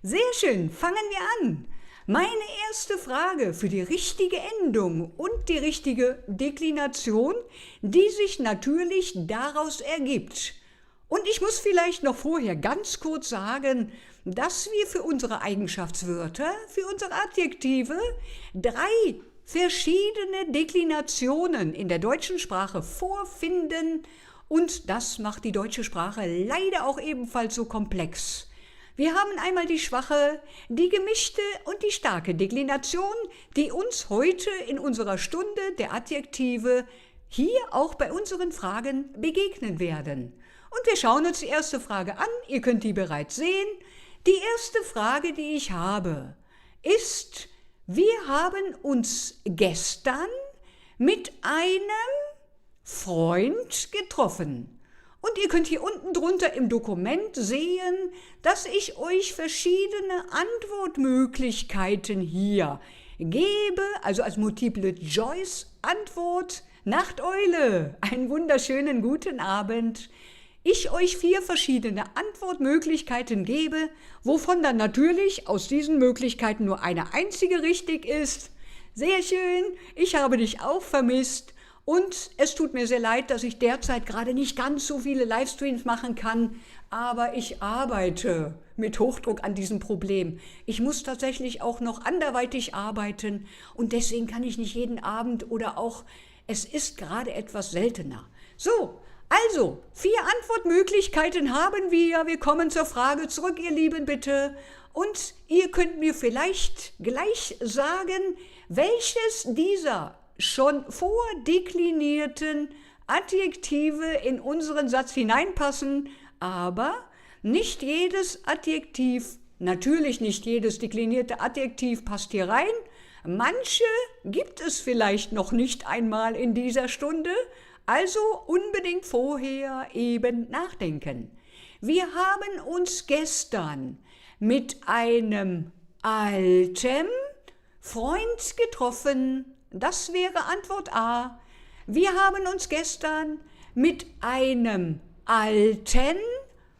Sehr schön, fangen wir an. Meine erste Frage für die richtige Endung und die richtige Deklination, die sich natürlich daraus ergibt. Und ich muss vielleicht noch vorher ganz kurz sagen, dass wir für unsere Eigenschaftswörter, für unsere Adjektive 3 verschiedene Deklinationen in der deutschen Sprache vorfinden und das macht die deutsche Sprache leider auch ebenfalls so komplex. Wir haben einmal die schwache, die gemischte und die starke Deklination, die uns heute in unserer Stunde der Adjektive hier auch bei unseren Fragen begegnen werden. Und wir schauen uns die erste Frage an, ihr könnt die bereits sehen. Die erste Frage, die ich habe, ist, wir haben uns gestern mit einem Freund getroffen. Und ihr könnt hier unten drunter im Dokument sehen, dass ich euch verschiedene Antwortmöglichkeiten hier gebe, also als Multiple Choice Antwort. Nachteule, einen wunderschönen guten Abend. Ich euch 4 verschiedene Antwortmöglichkeiten gebe, wovon dann natürlich aus diesen Möglichkeiten nur eine einzige richtig ist. Sehr schön, ich habe dich auch vermisst. Und es tut mir sehr leid, dass ich derzeit gerade nicht ganz so viele Livestreams machen kann, aber ich arbeite mit Hochdruck an diesem Problem. Ich muss tatsächlich auch noch anderweitig arbeiten und deswegen kann ich nicht jeden Abend oder auch, es ist gerade etwas seltener. So, also 4 Antwortmöglichkeiten haben wir. Wir kommen zur Frage zurück, ihr Lieben, bitte. Und ihr könnt mir vielleicht gleich sagen, welches dieser schon vordeklinierten Adjektive in unseren Satz hineinpassen, aber nicht jedes Adjektiv, natürlich nicht jedes deklinierte Adjektiv passt hier rein. Manche gibt es vielleicht noch nicht einmal in dieser Stunde, also unbedingt vorher eben nachdenken. Wir haben uns gestern mit einem alten Freund getroffen. Das wäre Antwort A. Wir haben uns gestern mit einem alten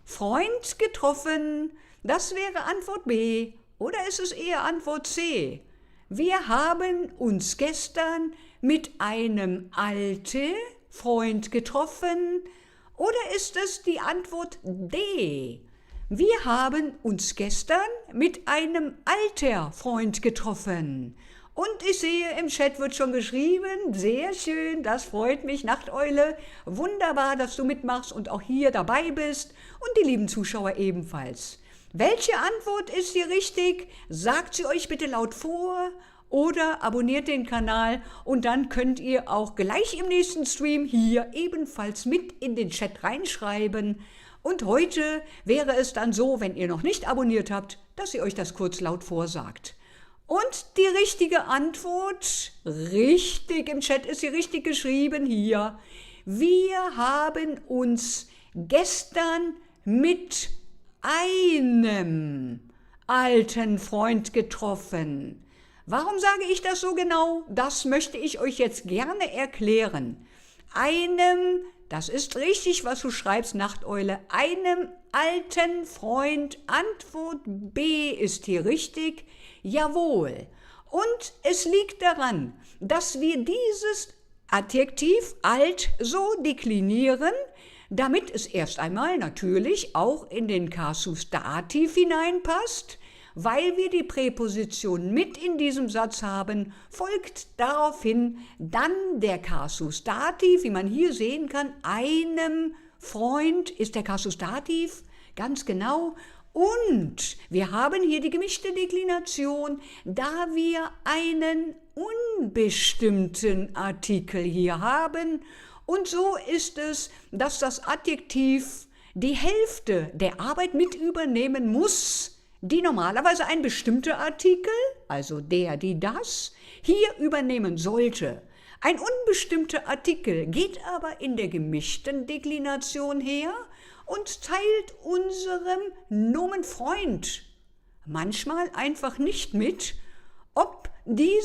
Freund getroffen. Das wäre Antwort B. Oder ist es eher Antwort C? Wir haben uns gestern mit einem alten Freund getroffen. Oder ist es die Antwort D? Wir haben uns gestern mit einem alter Freund getroffen. Und ich sehe, im Chat wird schon geschrieben, sehr schön, das freut mich, Nachteule, wunderbar, dass du mitmachst und auch hier dabei bist und die lieben Zuschauer ebenfalls. Welche Antwort ist hier richtig? Sagt sie euch bitte laut vor oder abonniert den Kanal und dann könnt ihr auch gleich im nächsten Stream hier ebenfalls mit in den Chat reinschreiben. Und heute wäre es dann so, wenn ihr noch nicht abonniert habt, dass ihr euch das kurz laut vorsagt. Und die richtige Antwort, richtig, im Chat ist sie richtig geschrieben hier. Wir haben uns gestern mit einem alten Freund getroffen. Warum sage ich das so genau? Das möchte ich euch jetzt gerne erklären. Einem, das ist richtig, was du schreibst, Nachteule, einem alten Freund, Antwort B ist hier richtig. Jawohl. Und es liegt daran, dass wir dieses Adjektiv alt so deklinieren, damit es erst einmal natürlich auch in den Kasus Dativ hineinpasst. Weil wir die Präposition mit in diesem Satz haben, folgt daraufhin dann der Kasus Dativ, wie man hier sehen kann, einem Freund ist der Kasus Dativ, ganz genau. Und wir haben hier die gemischte Deklination, da wir einen unbestimmten Artikel hier haben. Und so ist es, dass das Adjektiv die Hälfte der Arbeit mit übernehmen muss, die normalerweise ein bestimmter Artikel, also der, die, das, hier übernehmen sollte. Ein unbestimmter Artikel geht aber in der gemischten Deklination her und teilt unserem Nomen Freund manchmal einfach nicht mit, ob dieser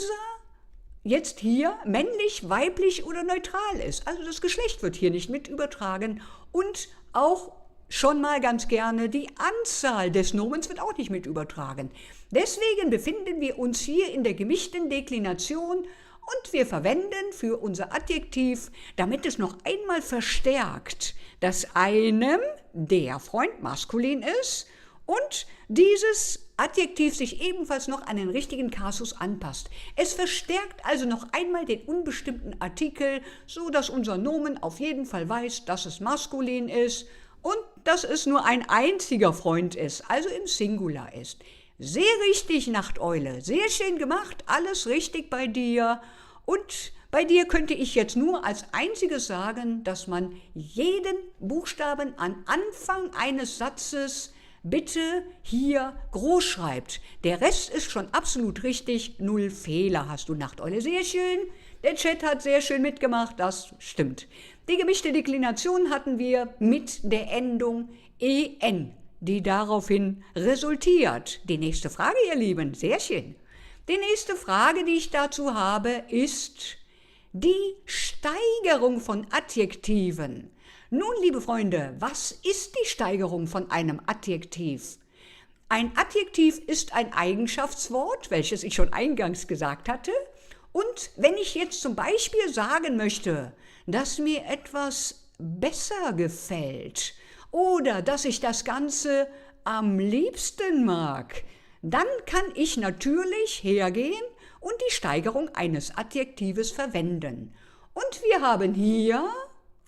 jetzt hier männlich, weiblich oder neutral ist. Also das Geschlecht wird hier nicht mit übertragen und auch schon mal ganz gerne, die Anzahl des Nomens wird auch nicht mit übertragen. Deswegen befinden wir uns hier in der gemischten Deklination und wir verwenden für unser Adjektiv, damit es noch einmal verstärkt, dass einem der Freund maskulin ist und dieses Adjektiv sich ebenfalls noch an den richtigen Kasus anpasst. Es verstärkt also noch einmal den unbestimmten Artikel, so dass unser Nomen auf jeden Fall weiß, dass es maskulin ist und dass es nur ein einziger Freund ist, also im Singular ist. Sehr richtig, Nachteule, sehr schön gemacht, alles richtig bei dir. Und bei dir könnte ich jetzt nur als einziges sagen, dass man jeden Buchstaben an Anfang eines Satzes bitte hier groß schreibt. Der Rest ist schon absolut richtig, 0 Fehler hast du, Nachteule. Sehr schön, der Chat hat sehr schön mitgemacht, das stimmt. Die gemischte Deklination hatten wir mit der Endung en, die daraufhin resultiert. Die nächste Frage, ihr Lieben, sehr schön. Die nächste Frage, die ich dazu habe, ist die Steigerung von Adjektiven. Nun, liebe Freunde, was ist die Steigerung von einem Adjektiv? Ein Adjektiv ist ein Eigenschaftswort, welches ich schon eingangs gesagt hatte. Und wenn ich jetzt zum Beispiel sagen möchte, dass mir etwas besser gefällt oder dass ich das Ganze am liebsten mag, dann kann ich natürlich hergehen und die Steigerung eines Adjektives verwenden. Und wir haben hier,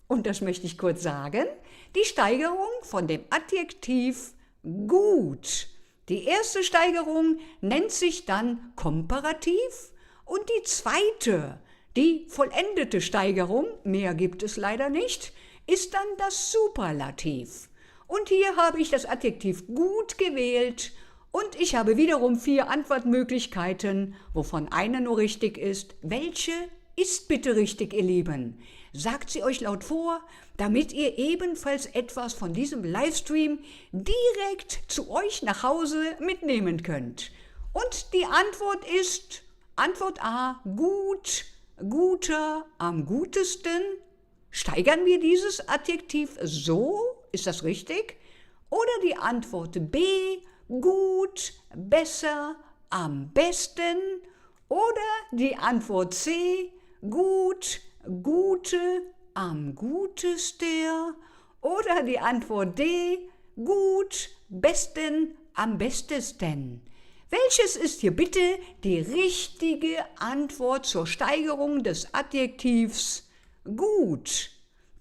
und das möchte ich kurz sagen, die Steigerung von dem Adjektiv gut. Die erste Steigerung nennt sich dann Komparativ und die zweite, die vollendete Steigerung, mehr gibt es leider nicht, ist dann das Superlativ. Und hier habe ich das Adjektiv gut gewählt und ich habe wiederum 4 Antwortmöglichkeiten, wovon eine nur richtig ist. Welche ist bitte richtig, ihr Lieben? Sagt sie euch laut vor, damit ihr ebenfalls etwas von diesem Livestream direkt zu euch nach Hause mitnehmen könnt. Und die Antwort ist, Antwort A, gut, guter, am gutesten. Steigern wir dieses Adjektiv so? Ist das richtig? Oder die Antwort B, gut, besser, am besten? Oder die Antwort C, gut, gute, am gutester? Oder die Antwort D, gut, besten, am bestesten? Welches ist hier bitte die richtige Antwort zur Steigerung des Adjektivs gut?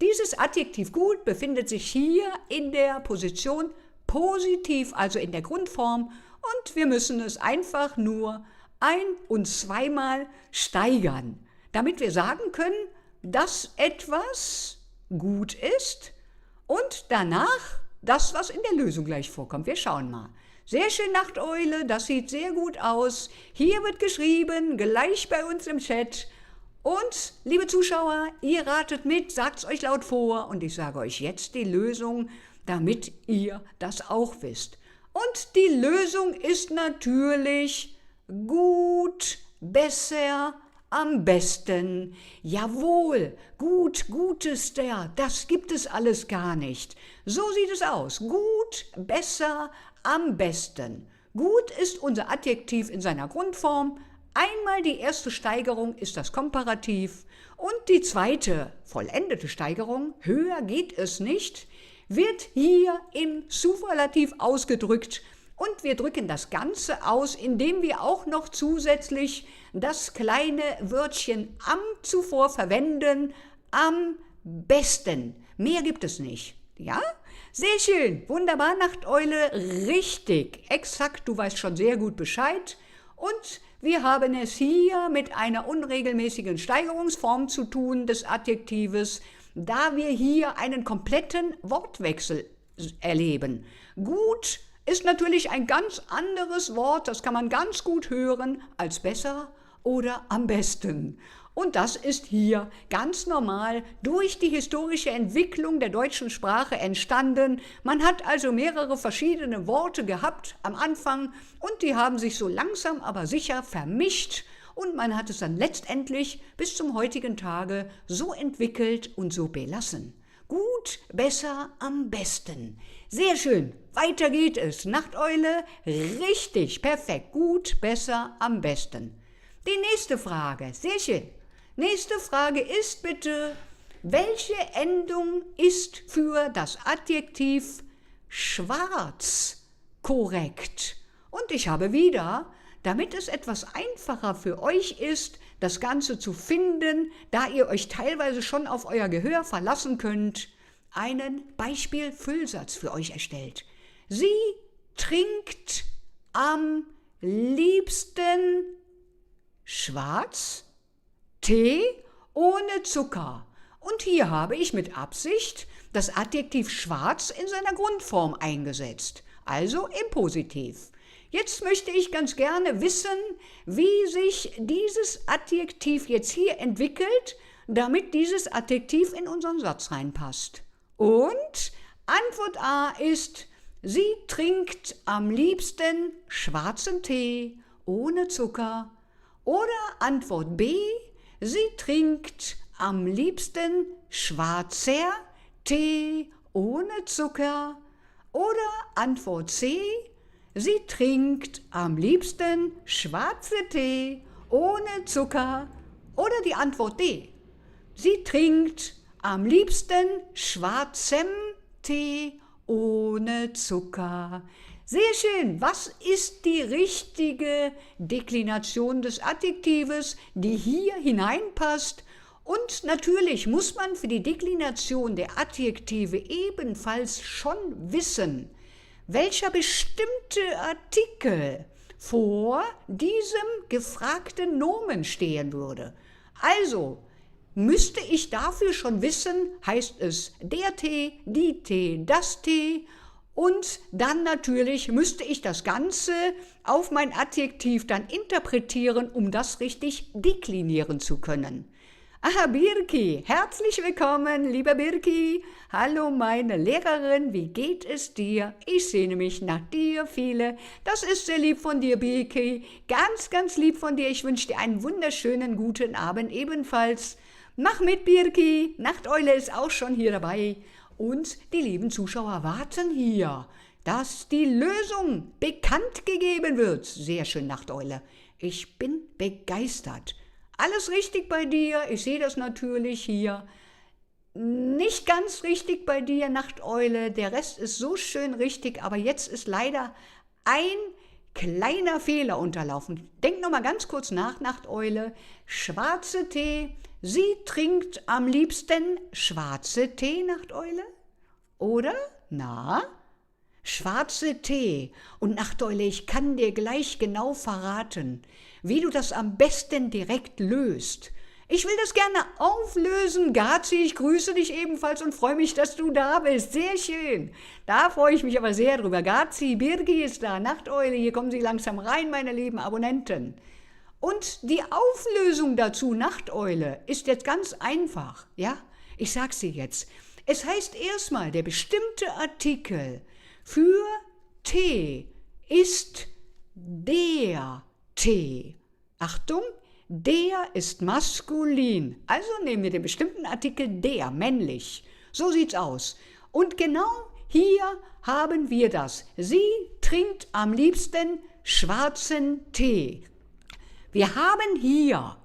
Dieses Adjektiv gut befindet sich hier in der Position positiv, also in der Grundform, und wir müssen es einfach nur ein- und zweimal steigern, damit wir sagen können, dass etwas gut ist und danach das, was in der Lösung gleich vorkommt. Wir schauen mal. Sehr schön, Nachteule, das sieht sehr gut aus. Hier wird geschrieben, gleich bei uns im Chat. Und, liebe Zuschauer, ihr ratet mit, sagt es euch laut vor und ich sage euch jetzt die Lösung, damit ihr das auch wisst. Und die Lösung ist natürlich gut, besser, am besten. Jawohl, gut, gutester, das gibt es alles gar nicht. So sieht es aus. Gut, besser, am besten. Gut ist unser Adjektiv in seiner Grundform. Einmal die erste Steigerung ist das Komparativ und die zweite, vollendete Steigerung, höher geht es nicht, wird hier im Superlativ ausgedrückt und wir drücken das Ganze aus, indem wir auch noch zusätzlich das kleine Wörtchen am zuvor verwenden, am besten. Mehr gibt es nicht. Ja? Sehr schön, wunderbar, Nachteule, richtig, exakt, du weißt schon sehr gut Bescheid und wir haben es hier mit einer unregelmäßigen Steigerungsform zu tun des Adjektives, da wir hier einen kompletten Wortwechsel erleben. Gut ist natürlich ein ganz anderes Wort, das kann man ganz gut hören, als besser oder am besten. Und das ist hier ganz normal durch die historische Entwicklung der deutschen Sprache entstanden. Man hat also mehrere verschiedene Worte gehabt am Anfang und die haben sich so langsam aber sicher vermischt und man hat es dann letztendlich bis zum heutigen Tage so entwickelt und so belassen. Gut, besser, am besten. Sehr schön. Weiter geht es. Nachteule, richtig, perfekt. Gut, besser, am besten. Die nächste Frage, sehr schön. Nächste Frage ist bitte, welche Endung ist für das Adjektiv schwarz korrekt? Und ich habe wieder, damit es etwas einfacher für euch ist, das Ganze zu finden, da ihr euch teilweise schon auf euer Gehör verlassen könnt, einen Beispielfüllsatz für euch erstellt. Sie trinkt am liebsten schwarz, Tee ohne Zucker. Und hier habe ich mit Absicht das Adjektiv schwarz in seiner Grundform eingesetzt, also im Positiv. Jetzt möchte ich ganz gerne wissen, wie sich dieses Adjektiv jetzt hier entwickelt, damit dieses Adjektiv in unseren Satz reinpasst. Und Antwort A ist, sie trinkt am liebsten schwarzen Tee ohne Zucker. Oder Antwort B, sie trinkt am liebsten schwarzer Tee ohne Zucker. Oder Antwort C, sie trinkt am liebsten schwarze Tee ohne Zucker. Oder die Antwort D, sie trinkt am liebsten schwarzem Tee ohne Zucker. Sehr schön. Was ist die richtige Deklination des Adjektives, die hier hineinpasst? Und natürlich muss man für die Deklination der Adjektive ebenfalls schon wissen, welcher bestimmte Artikel vor diesem gefragten Nomen stehen würde. Also, müsste ich dafür schon wissen, heißt es der Tee, die Tee, das Tee, und dann natürlich müsste ich das Ganze auf mein Adjektiv dann interpretieren, um das richtig deklinieren zu können. Aha, Birki, herzlich willkommen, lieber Birki. Hallo, meine Lehrerin, wie geht es dir? Ich sehne mich nach dir, viele. Das ist sehr lieb von dir, Birki. Ganz, ganz lieb von dir. Ich wünsche dir einen wunderschönen guten Abend ebenfalls. Mach mit, Birki. Nachteule ist auch schon hier dabei. Und die lieben Zuschauer warten hier, dass die Lösung bekannt gegeben wird. Sehr schön, Nachteule. Ich bin begeistert. Alles richtig bei dir, ich sehe das natürlich hier. Nicht ganz richtig bei dir, Nachteule, der Rest ist so schön richtig, aber jetzt ist leider ein kleiner Fehler unterlaufen. Denk noch mal ganz kurz nach, Nachteule. Schwarze Tee, sie trinkt am liebsten schwarze Tee, Nachteule? Oder? Na? Schwarze Tee. Und Nachteule, ich kann dir gleich genau verraten, wie du das am besten direkt löst. Ich will das gerne auflösen. Gazi, ich grüße dich ebenfalls und freue mich, dass du da bist. Sehr schön. Da freue ich mich aber sehr drüber. Gazi, Birgi ist da, Nachteule, hier kommen Sie langsam rein, meine lieben Abonnenten. Und die Auflösung dazu, Nachteule, ist jetzt ganz einfach. Ja, ich sag's dir jetzt. Es heißt erstmal, der bestimmte Artikel für Tee ist der Tee. Achtung, der ist maskulin. Also nehmen wir den bestimmten Artikel der, männlich. So sieht's aus. Und genau hier haben wir das. Sie trinkt am liebsten schwarzen Tee. Wir haben hier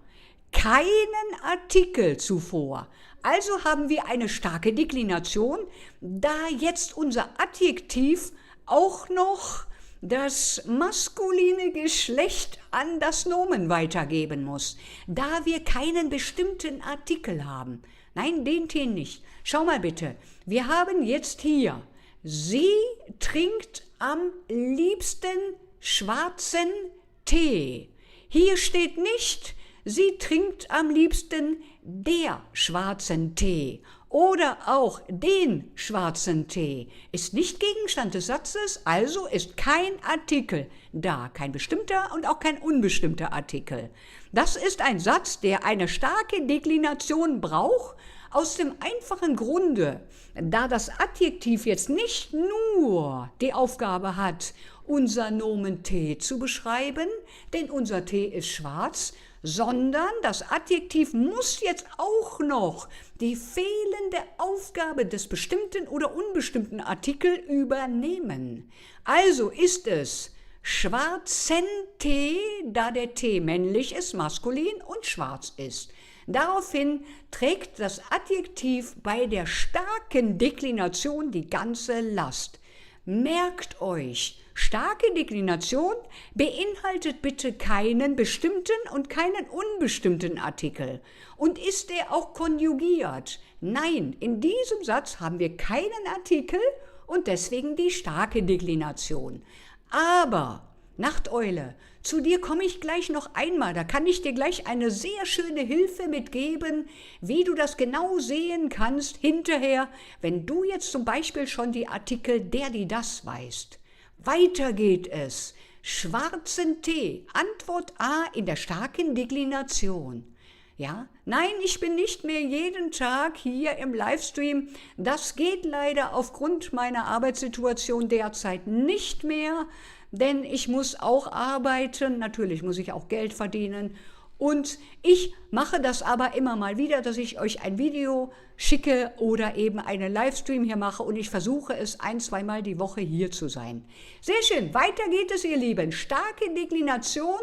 keinen Artikel zuvor. Also haben wir eine starke Deklination, da jetzt unser Adjektiv auch noch das maskuline Geschlecht an das Nomen weitergeben muss, da wir keinen bestimmten Artikel haben. Nein, den Tee nicht. Schau mal bitte, wir haben jetzt hier, sie trinkt am liebsten schwarzen Tee. Hier steht nicht, sie trinkt am liebsten der schwarzen Tee oder auch den schwarzen Tee. Ist nicht Gegenstand des Satzes, also ist kein Artikel da, kein bestimmter und auch kein unbestimmter Artikel. Das ist ein Satz, der eine starke Deklination braucht, aus dem einfachen Grunde, da das Adjektiv jetzt nicht nur die Aufgabe hat, unser Nomen Tee zu beschreiben, denn unser Tee ist schwarz, sondern das Adjektiv muss jetzt auch noch die fehlende Aufgabe des bestimmten oder unbestimmten Artikel übernehmen. Also ist es schwarzen Tee, da der Tee männlich ist, maskulin und schwarz ist. Daraufhin trägt das Adjektiv bei der starken Deklination die ganze Last. Merkt euch, starke Deklination beinhaltet bitte keinen bestimmten und keinen unbestimmten Artikel. Und ist er auch konjugiert? Nein, in diesem Satz haben wir keinen Artikel und deswegen die starke Deklination. Aber, Nachteule, zu dir komme ich gleich noch einmal, da kann ich dir gleich eine sehr schöne Hilfe mitgeben, wie du das genau sehen kannst hinterher, wenn du jetzt zum Beispiel schon die Artikel der, die, das weißt. Weiter geht es. Schwarzen Tee, Antwort A in der starken Deklination. Ja? Nein, ich bin nicht mehr jeden Tag hier im Livestream. Das geht leider aufgrund meiner Arbeitssituation derzeit nicht mehr, denn ich muss auch arbeiten, natürlich muss ich auch Geld verdienen und ich mache das aber immer mal wieder, dass ich euch ein Video schicke oder eben einen Livestream hier mache und ich versuche es 1-2 Mal die Woche hier zu sein. Sehr schön, weiter geht es, ihr Lieben. Starke Deklination.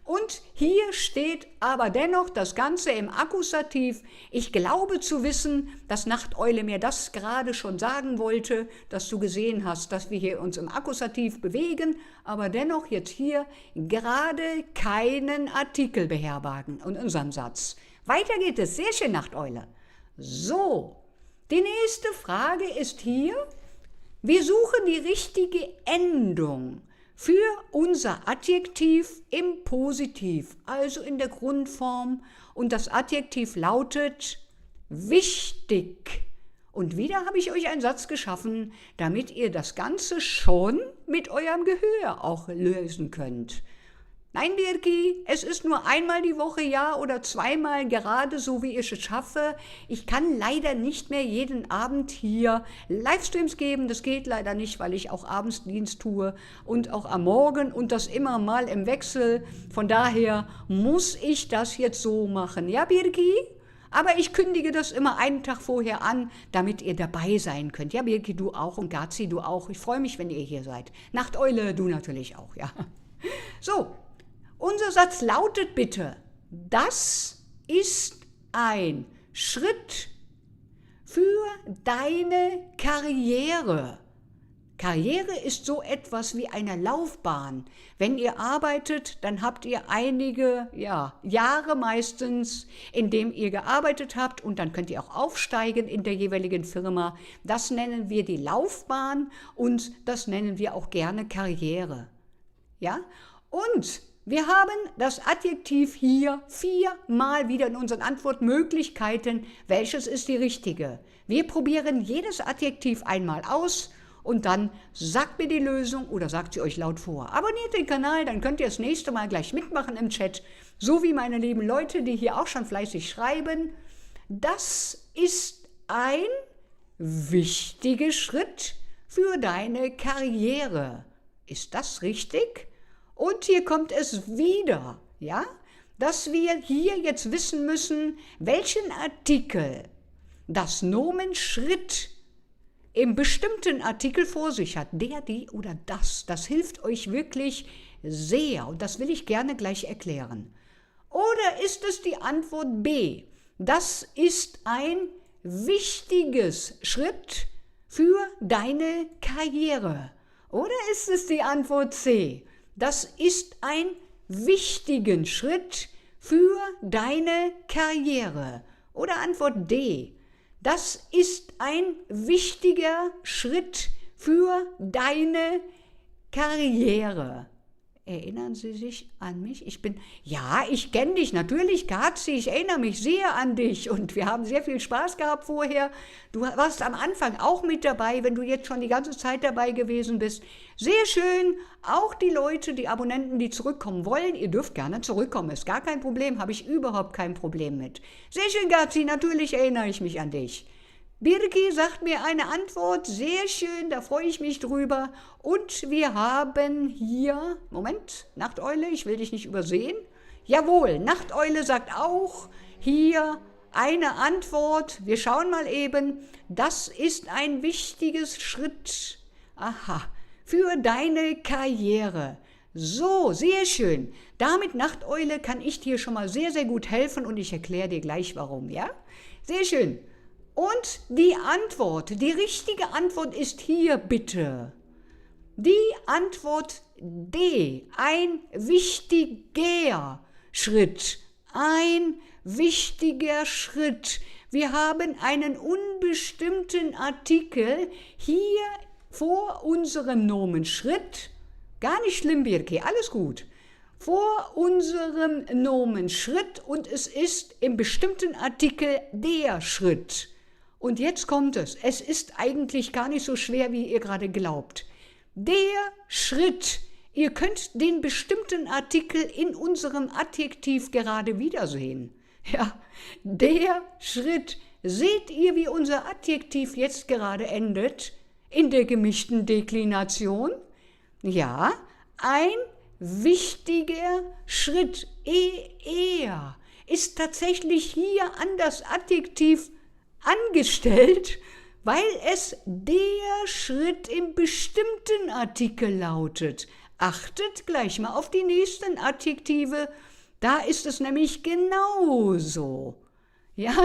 Und hier steht aber dennoch das Ganze im Akkusativ. Ich glaube zu wissen, dass Nachteule mir das gerade schon sagen wollte, dass du gesehen hast, dass wir hier uns im Akkusativ bewegen, aber dennoch jetzt hier gerade keinen Artikel beherbergen in unserem Satz. Weiter geht es. Sehr schön, Nachteule. So, die nächste Frage ist hier. Wir suchen die richtige Endung für unser Adjektiv im Positiv, also in der Grundform. Und das Adjektiv lautet wichtig. Und wieder habe ich euch einen Satz geschaffen, damit ihr das Ganze schon mit eurem Gehör auch lösen könnt. Nein, Birki, es ist nur einmal die Woche, ja, oder 2-mal, gerade so, wie ich es schaffe. Ich kann leider nicht mehr jeden Abend hier Livestreams geben. Das geht leider nicht, weil ich auch abends Dienst tue und auch am Morgen und das immer mal im Wechsel. Von daher muss ich das jetzt so machen. Ja, Birki? Aber ich kündige das immer einen Tag vorher an, damit ihr dabei sein könnt. Ja, Birki, du auch und Gazi, du auch. Ich freue mich, wenn ihr hier seid. Nachteule, du natürlich auch, ja. So. Unser Satz lautet bitte, das ist ein Schritt für deine Karriere. Karriere ist so etwas wie eine Laufbahn. Wenn ihr arbeitet, dann habt ihr einige Jahre meistens, in dem ihr gearbeitet habt und dann könnt ihr auch aufsteigen in der jeweiligen Firma. Das nennen wir die Laufbahn und das nennen wir auch gerne Karriere. Ja? Und wir haben das Adjektiv hier 4-mal wieder in unseren Antwortmöglichkeiten. Welches ist die richtige? Wir probieren jedes Adjektiv einmal aus und dann sagt mir die Lösung oder sagt sie euch laut vor. Abonniert den Kanal, dann könnt ihr das nächste Mal gleich mitmachen im Chat. So wie meine lieben Leute, die hier auch schon fleißig schreiben. Das ist ein wichtiger Schritt für deine Karriere. Ist das richtig? Und hier kommt es wieder, ja, dass wir hier jetzt wissen müssen, welchen Artikel das Nomen Schritt im bestimmten Artikel vor sich hat. Der, die oder das. Das hilft euch wirklich sehr und das will ich gerne gleich erklären. Oder ist es die Antwort B? Das ist ein wichtiges Schritt für deine Karriere. Oder ist es die Antwort C? Das ist ein wichtigen Schritt für deine Karriere. Oder Antwort D. Das ist ein wichtiger Schritt für deine Karriere. Erinnern Sie sich an mich? Ich kenne dich natürlich, Gazi, ich erinnere mich sehr an dich und wir haben sehr viel Spaß gehabt vorher. Du warst am Anfang auch mit dabei, wenn du jetzt schon die ganze Zeit dabei gewesen bist. Sehr schön, auch die Leute, die Abonnenten, die zurückkommen wollen, ihr dürft gerne zurückkommen, ist gar kein Problem, habe ich überhaupt kein Problem mit. Sehr schön, Gazi, natürlich erinnere ich mich an dich. Birki sagt mir eine Antwort, sehr schön, da freue ich mich drüber. Und wir haben hier, Moment, Nachteule, ich will dich nicht übersehen. Jawohl, Nachteule sagt auch hier eine Antwort. Wir schauen mal eben. Das ist ein wichtiges Schritt. Aha, für deine Karriere. So, sehr schön. Damit, Nachteule, kann ich dir schon mal sehr, sehr gut helfen und ich erkläre dir gleich warum, ja? Sehr schön. Und die Antwort, die richtige Antwort ist hier bitte. Die Antwort D, ein wichtiger Schritt, ein wichtiger Schritt. Wir haben einen unbestimmten Artikel hier vor unserem Nomen Schritt. Gar nicht schlimm, Birki, alles gut. Vor unserem Nomen Schritt und es ist im bestimmten Artikel der Schritt. Und jetzt kommt es. Es ist eigentlich gar nicht so schwer, wie ihr gerade glaubt. Der Schritt. Ihr könnt den bestimmten Artikel in unserem Adjektiv gerade wiedersehen. Ja, der Schritt. Seht ihr, wie unser Adjektiv jetzt gerade endet? In der gemischten Deklination? Ja, ein wichtiger Schritt. Er ist tatsächlich hier an das Adjektiv angestellt, weil es der Schritt im bestimmten Artikel lautet. Achtet gleich mal auf die nächsten Adjektive, da ist es nämlich genauso. Ja,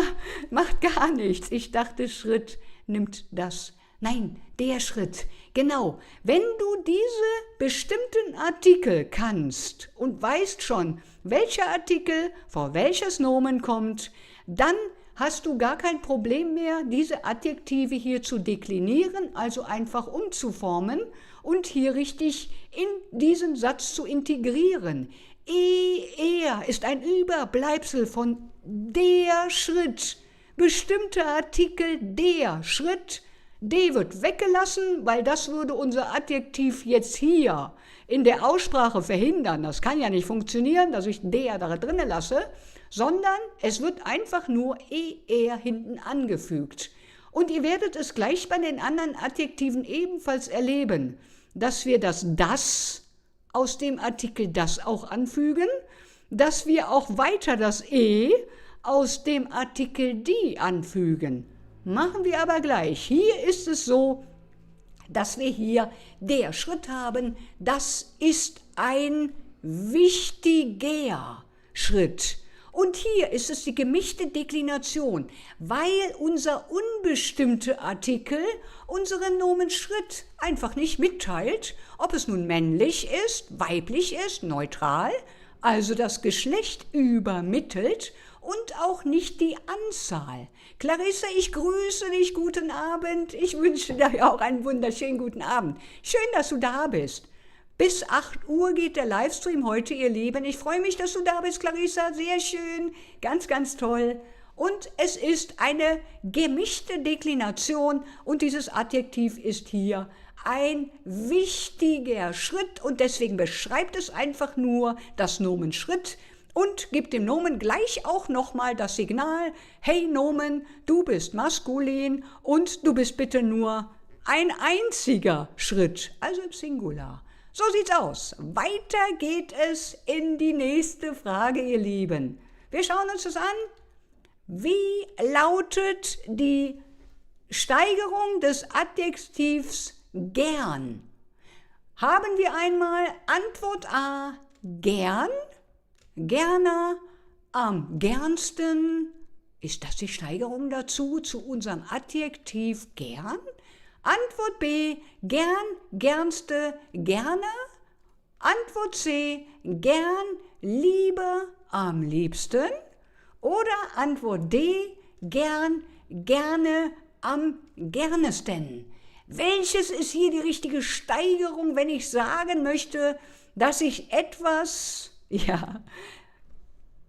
macht gar nichts. Ich dachte, Schritt nimmt das. Nein, der Schritt. Genau. Wenn du diese bestimmten Artikel kannst und weißt schon, welcher Artikel vor welches Nomen kommt, dann hast du gar kein Problem mehr, diese Adjektive hier zu deklinieren, also einfach umzuformen und hier richtig in diesen Satz zu integrieren. Er ist ein Überbleibsel von der Schritt. Bestimmter Artikel der Schritt. D wird weggelassen, weil das würde unser Adjektiv jetzt hier in der Aussprache verhindern. Das kann ja nicht funktionieren, dass ich der da drinnen lasse, sondern es wird einfach nur er hinten angefügt. Und ihr werdet es gleich bei den anderen Adjektiven ebenfalls erleben, dass wir das aus dem Artikel das auch anfügen, dass wir auch weiter das aus dem Artikel die anfügen. Machen wir aber gleich. Hier ist es so, dass wir hier der Schritt haben. Das ist ein wichtiger Schritt. Und hier ist es die gemischte Deklination, weil unser unbestimmter Artikel unserem Nomen Schritt einfach nicht mitteilt, ob es nun männlich ist, weiblich ist, neutral, also das Geschlecht übermittelt und auch nicht die Anzahl. Clarissa, ich grüße dich, guten Abend. Ich wünsche dir auch einen wunderschönen guten Abend. Schön, dass du da bist. Bis 8 Uhr geht der Livestream heute, ihr Lieben. Ich freue mich, dass du da bist, Clarissa. Sehr schön, ganz, ganz toll. Und es ist eine gemischte Deklination und dieses Adjektiv ist hier ein wichtiger Schritt und deswegen beschreibt es einfach nur das Nomen Schritt und gibt dem Nomen gleich auch nochmal das Signal, hey Nomen, du bist maskulin und du bist bitte nur ein einziger Schritt, also im Singular. So sieht's aus. Weiter geht es in die nächste Frage, ihr Lieben. Wir schauen uns das an. Wie lautet die Steigerung des Adjektivs gern? Haben wir einmal Antwort A, gern, gerner, am gernsten. Ist das die Steigerung dazu, zu unserem Adjektiv gern? Antwort B, gern, gernste, gerne. Antwort C, gern, lieber, am liebsten. Oder Antwort D, gern, gerne, am gernesten. Welches ist hier die richtige Steigerung, wenn ich sagen möchte, dass ich etwas,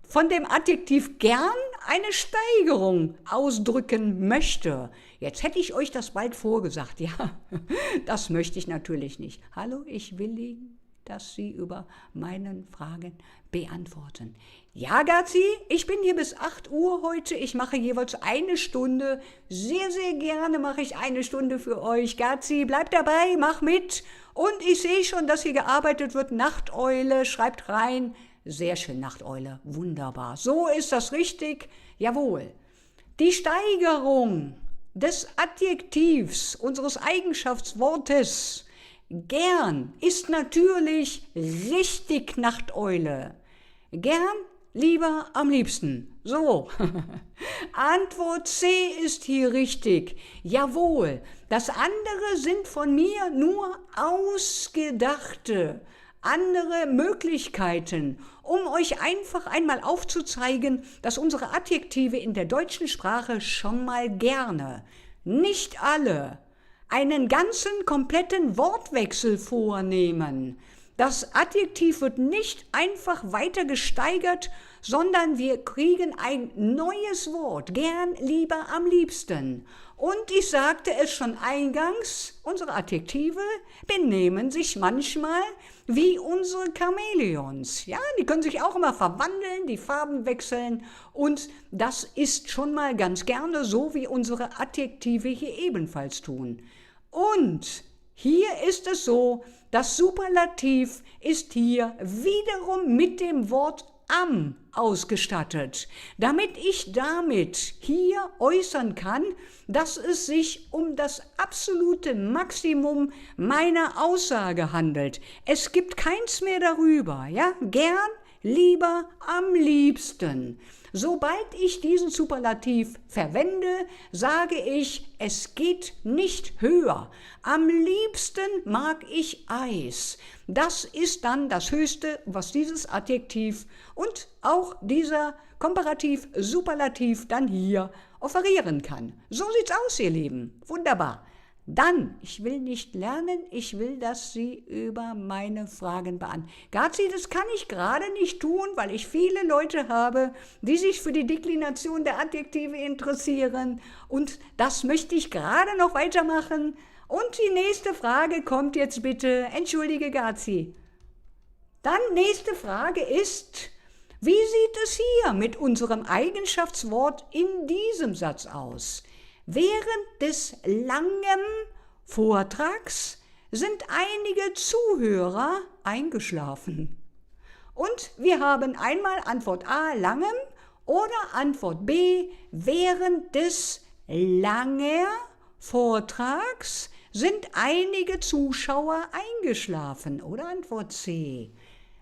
von dem Adjektiv gern eine Steigerung ausdrücken möchte? Jetzt hätte ich euch das bald vorgesagt. Ja, das möchte ich natürlich nicht. Hallo, ich will, dass Sie über meine Fragen beantworten. Ja, Gazi, ich bin hier bis 8 Uhr heute. Ich mache jeweils eine Stunde. Sehr, sehr gerne mache ich eine Stunde für euch. Gazi, bleib dabei, mach mit. Und ich sehe schon, dass hier gearbeitet wird. Nachteule, schreibt rein. Sehr schön, Nachteule. Wunderbar. So ist das richtig. Jawohl. Die Steigerung des Adjektivs, unseres Eigenschaftswortes, gern, ist natürlich richtig, Nachteule. Gern, lieber, am liebsten. So. Antwort C ist hier richtig. Jawohl. Das andere sind von mir nur ausgedachte andere Möglichkeiten, um euch einfach einmal aufzuzeigen, dass unsere Adjektive in der deutschen Sprache schon mal gerne, nicht alle, einen ganzen kompletten Wortwechsel vornehmen. Das Adjektiv wird nicht einfach weiter gesteigert, sondern wir kriegen ein neues Wort, gern, lieber, am liebsten. Und ich sagte es schon eingangs, unsere Adjektive benehmen sich manchmal wie unsere Chamäleons. Ja, die können sich auch immer verwandeln, die Farben wechseln und das ist schon mal ganz gerne so, wie unsere Adjektive hier ebenfalls tun. Und hier ist es so, das Superlativ ist hier wiederum mit dem Wort am ausgestattet, damit ich damit hier äußern kann, dass es sich um das absolute Maximum meiner Aussage handelt. Es gibt keins mehr darüber, ja? Gern, lieber, am liebsten. Sobald ich diesen Superlativ verwende, sage ich, es geht nicht höher. Am liebsten mag ich Eis. Das ist dann das Höchste, was dieses Adjektiv und auch dieser Komparativ, Superlativ dann hier offerieren kann. So sieht's aus, ihr Lieben. Wunderbar. Dann, ich will nicht lernen, ich will, dass Sie über meine Fragen beantworten. Gazi, das kann ich gerade nicht tun, weil ich viele Leute habe, die sich für die Deklination der Adjektive interessieren. Und das möchte ich gerade noch weitermachen. Und die nächste Frage kommt jetzt bitte. Entschuldige, Gazi. Dann nächste Frage ist, wie sieht es hier mit unserem Eigenschaftswort in diesem Satz aus? Während des langen Vortrags sind einige Zuhörer eingeschlafen. Und wir haben einmal Antwort A, langem, oder Antwort B, während des langen Vortrags sind einige Zuschauer eingeschlafen. Oder Antwort C,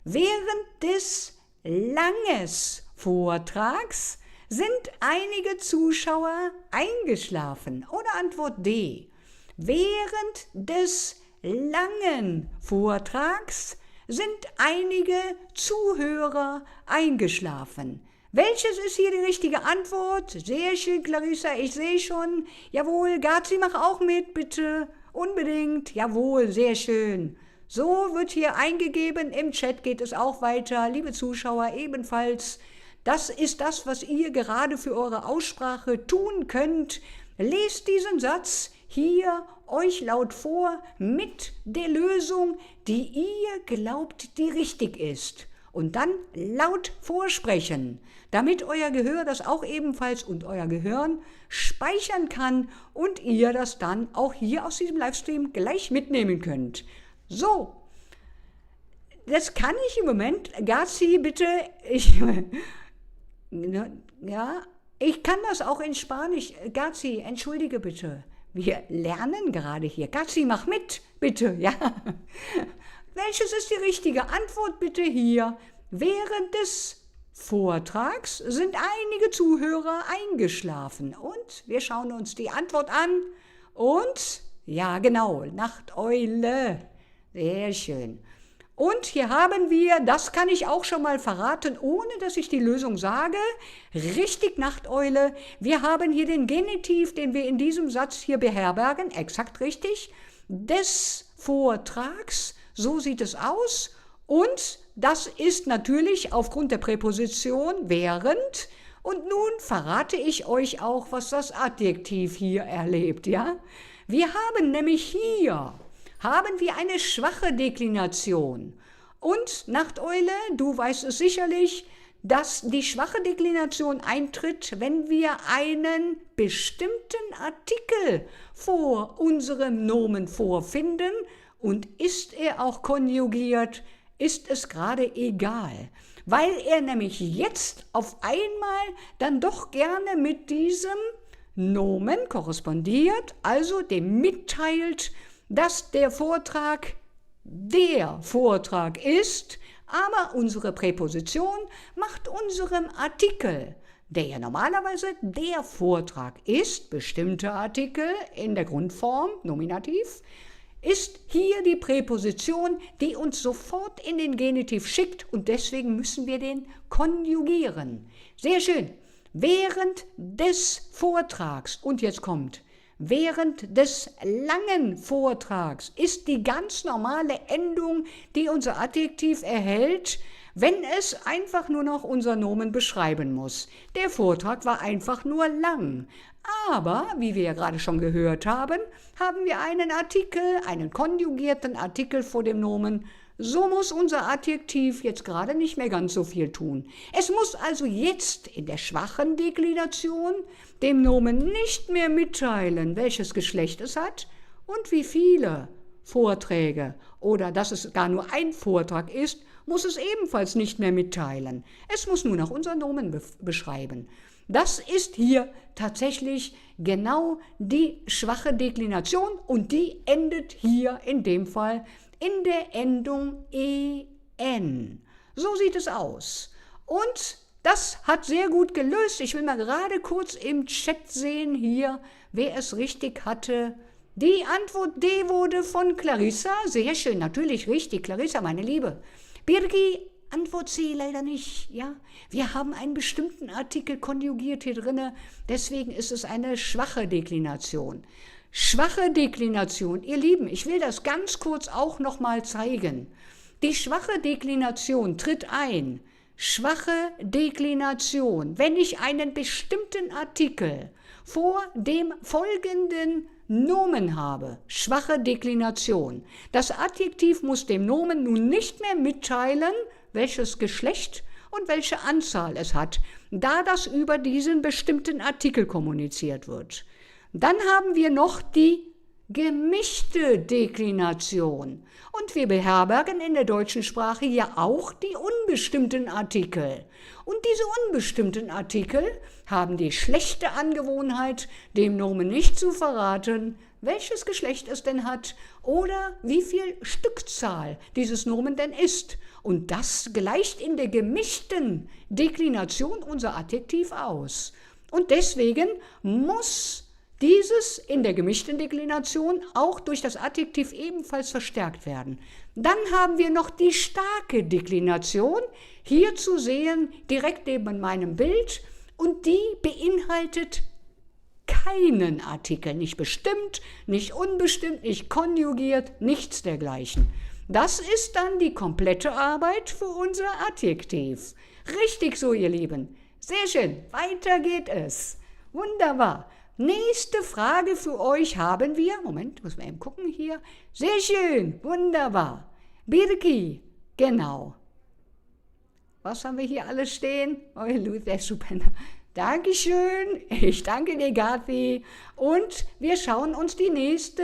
während des langes Vortrags sind einige Zuschauer eingeschlafen? Oder Antwort D, während des langen Vortrags sind einige Zuhörer eingeschlafen? Welches ist hier die richtige Antwort? Sehr schön, Clarissa, ich sehe schon. Jawohl, Gazi, mach auch mit, bitte. Unbedingt. Jawohl, sehr schön. So wird hier eingegeben, im Chat geht es auch weiter. Liebe Zuschauer, ebenfalls. Das ist das, was ihr gerade für eure Aussprache tun könnt. Lest diesen Satz hier euch laut vor mit der Lösung, die ihr glaubt, die richtig ist. Und dann laut vorsprechen, damit euer Gehör das auch ebenfalls und euer Gehirn speichern kann und ihr das dann auch hier aus diesem Livestream gleich mitnehmen könnt. So, das kann ich im Moment. Gazi, bitte, ja, ich kann das auch in Spanisch. Gazi, entschuldige bitte. Wir lernen gerade hier. Gazi, mach mit, bitte, ja. Welches ist die richtige Antwort bitte hier? Während des Vortrags sind einige Zuhörer eingeschlafen. Und wir schauen uns die Antwort an. Und, ja genau, Nachteule. Sehr schön. Und hier haben wir, das kann ich auch schon mal verraten, ohne dass ich die Lösung sage, richtig, Nachteule. Wir haben hier den Genitiv, den wir in diesem Satz hier beherbergen, exakt richtig, des Vortrags, so sieht es aus. Und das ist natürlich aufgrund der Präposition während. Und nun verrate ich euch auch, was das Adjektiv hier erlebt, ja? Wir haben nämlich hier eine schwache Deklination. Und, Nachteule, du weißt es sicherlich, dass die schwache Deklination eintritt, wenn wir einen bestimmten Artikel vor unserem Nomen vorfinden. Und ist er auch konjugiert, ist es gerade egal, weil er nämlich jetzt auf einmal dann doch gerne mit diesem Nomen korrespondiert, also dem mitteilt, dass der Vortrag ist, aber unsere Präposition macht unserem Artikel, der ja normalerweise der Vortrag ist, bestimmte Artikel in der Grundform, Nominativ, ist hier die Präposition, die uns sofort in den Genitiv schickt und deswegen müssen wir den konjugieren. Sehr schön. Während des Vortrags, und jetzt kommt, während des langen Vortrags ist die ganz normale Endung, die unser Adjektiv erhält, wenn es einfach nur noch unser Nomen beschreiben muss. Der Vortrag war einfach nur lang. Aber, wie wir ja gerade schon gehört haben, haben wir einen Artikel, einen konjugierten Artikel vor dem Nomen. So muss unser Adjektiv jetzt gerade nicht mehr ganz so viel tun. Es muss also jetzt in der schwachen Deklination dem Nomen nicht mehr mitteilen, welches Geschlecht es hat und wie viele Vorträge oder dass es gar nur ein Vortrag ist, muss es ebenfalls nicht mehr mitteilen. Es muss nur noch unser Nomen beschreiben. Das ist hier tatsächlich genau die schwache Deklination und die endet hier in dem Fall in der Endung en. So sieht es aus. Und das hat sehr gut gelöst. Ich will mal gerade kurz im Chat sehen hier, wer es richtig hatte. Die Antwort D wurde von Clarissa. Sehr schön, natürlich richtig. Clarissa, meine Liebe. Birgi, Antwort C leider nicht. Ja? Wir haben einen bestimmten Artikel konjugiert hier drin, deswegen ist es eine schwache Deklination. Schwache Deklination, ihr Lieben, ich will das ganz kurz auch nochmal zeigen. Die schwache Deklination tritt ein. Schwache Deklination, wenn ich einen bestimmten Artikel vor dem folgenden Nomen habe, schwache Deklination. Das Adjektiv muss dem Nomen nun nicht mehr mitteilen, welches Geschlecht und welche Anzahl es hat, da das über diesen bestimmten Artikel kommuniziert wird. Dann haben wir noch die gemischte Deklination. Und wir beherbergen in der deutschen Sprache ja auch die unbestimmten Artikel. Und diese unbestimmten Artikel haben die schlechte Angewohnheit, dem Nomen nicht zu verraten, welches Geschlecht es denn hat oder wie viel Stückzahl dieses Nomen denn ist. Und das gleicht in der gemischten Deklination unser Adjektiv aus. Und deswegen muss dieses in der gemischten Deklination auch durch das Adjektiv ebenfalls verstärkt werden. Dann haben wir noch die starke Deklination, hier zu sehen, direkt neben meinem Bild, und die beinhaltet keinen Artikel, nicht bestimmt, nicht unbestimmt, nicht konjugiert, nichts dergleichen. Das ist dann die komplette Arbeit für unser Adjektiv. Richtig so, ihr Lieben. Sehr schön, weiter geht es. Wunderbar. Nächste Frage für euch haben wir. Moment, muss man eben gucken hier. Sehr schön, wunderbar. Birki, genau. Was haben wir hier alles stehen? Oh, Luther, super. Dankeschön. Ich danke dir, Gathi. Und wir schauen uns die nächste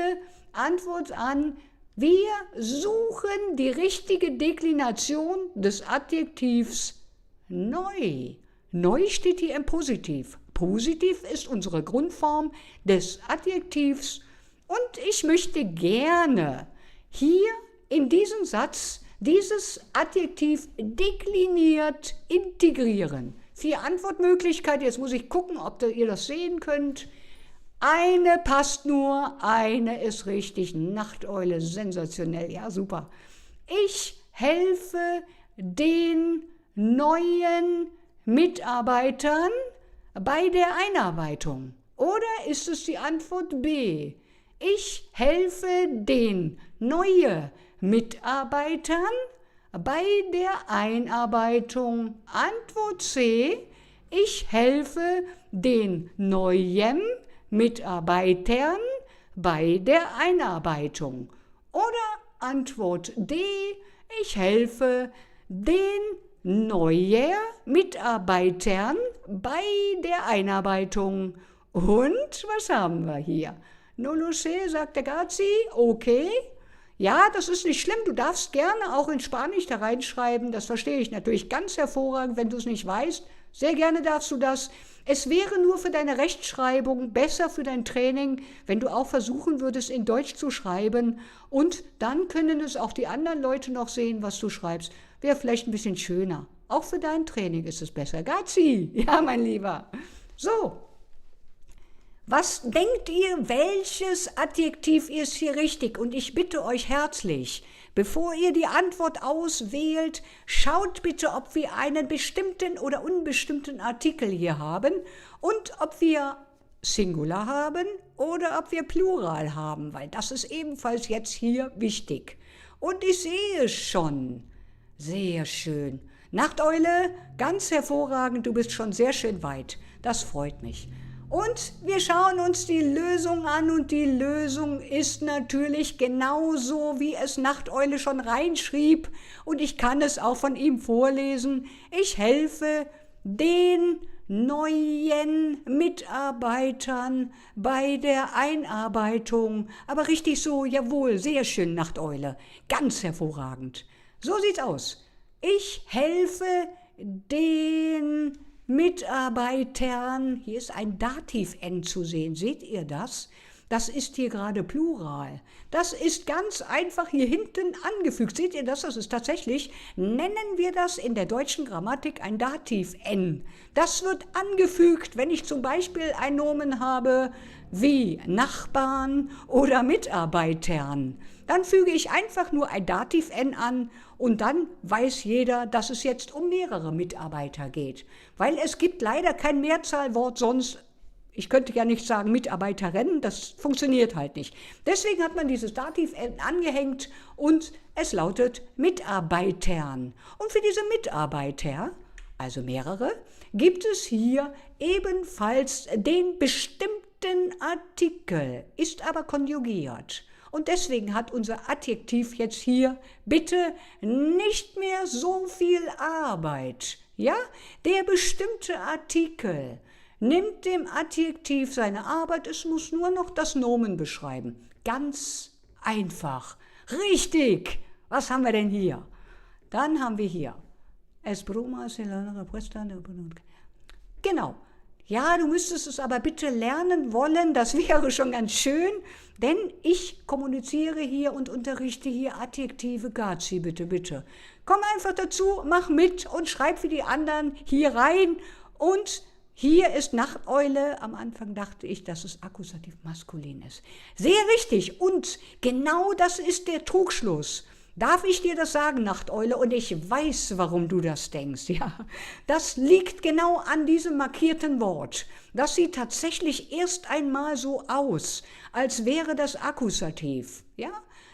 Antwort an. Wir suchen die richtige Deklination des Adjektivs neu. Neu steht hier im Positiv. Positiv ist unsere Grundform des Adjektivs und ich möchte gerne hier in diesen Satz dieses Adjektiv dekliniert integrieren. 4 Antwortmöglichkeiten, jetzt muss ich gucken, ob ihr das sehen könnt. Eine passt nur, eine ist richtig, Nachteule, sensationell, ja super. Ich helfe den neuen Mitarbeitern bei der Einarbeitung. Oder ist es die Antwort B? Ich helfe den neuen Mitarbeitern bei der Einarbeitung. Antwort C. Ich helfe den neuen Mitarbeitern bei der Einarbeitung. Oder Antwort D. Ich helfe den neuen Mitarbeitern bei der Einarbeitung. Und was haben wir hier? Noloche, sagt der Gazi, okay. Ja, das ist nicht schlimm. Du darfst gerne auch in Spanisch da reinschreiben. Das verstehe ich natürlich ganz hervorragend, wenn du es nicht weißt. Sehr gerne darfst du das. Es wäre nur für deine Rechtschreibung besser für dein Training, wenn du auch versuchen würdest, in Deutsch zu schreiben. Und dann können es auch die anderen Leute noch sehen, was du schreibst. Wäre vielleicht ein bisschen schöner. Auch für dein Training ist es besser. Gazi, ja, mein Lieber. So. Was denkt ihr, welches Adjektiv ist hier richtig? Und ich bitte euch herzlich, bevor ihr die Antwort auswählt, schaut bitte, ob wir einen bestimmten oder unbestimmten Artikel hier haben und ob wir Singular haben oder ob wir Plural haben, weil das ist ebenfalls jetzt hier wichtig. Und ich sehe es schon. Sehr schön. Nachteule, ganz hervorragend, du bist schon sehr schön weit. Das freut mich. Und wir schauen uns die Lösung an und die Lösung ist natürlich genauso, wie es Nachteule schon reinschrieb und ich kann es auch von ihm vorlesen. Ich helfe den neuen Mitarbeitern bei der Einarbeitung. Aber richtig so, jawohl, sehr schön, Nachteule, ganz hervorragend. So sieht's aus. Ich helfe den Mitarbeitern, hier ist ein Dativ-N zu sehen, seht ihr das? Das ist hier gerade Plural. Das ist ganz einfach hier hinten angefügt. Seht ihr das? Das ist tatsächlich, nennen wir das in der deutschen Grammatik ein Dativ-N. Das wird angefügt, wenn ich zum Beispiel ein Nomen habe wie Nachbarn oder Mitarbeitern. Dann füge ich einfach nur ein Dativ-N an und dann weiß jeder, dass es jetzt um mehrere Mitarbeiter geht. Weil es gibt leider kein Mehrzahlwort sonst. Ich könnte ja nicht sagen Mitarbeiterinnen, das funktioniert halt nicht. Deswegen hat man dieses Dativ-N angehängt und es lautet Mitarbeitern. Und für diese Mitarbeiter, also mehrere, gibt es hier ebenfalls den bestimmten Artikel, ist aber konjugiert. Und deswegen hat unser Adjektiv jetzt hier bitte nicht mehr so viel Arbeit. Ja, der bestimmte Artikel nimmt dem Adjektiv seine Arbeit, es muss nur noch das Nomen beschreiben. Ganz einfach. Richtig. Was haben wir denn hier? Dann haben wir hier. Genau. Ja, du müsstest es aber bitte lernen wollen, das wäre schon ganz schön, denn ich kommuniziere hier und unterrichte hier Adjektive. Gazi, bitte, bitte. Komm einfach dazu, mach mit und schreib wie die anderen hier rein. Und hier ist Nachteule. Am Anfang dachte ich, dass es Akkusativ maskulin ist. Sehr richtig und genau das ist der Trugschluss. Darf ich dir das sagen, Nachteule? Und ich weiß, warum du das denkst. Ja, das liegt genau an diesem markierten Wort. Das sieht tatsächlich erst einmal so aus, als wäre das Akkusativ. Ja,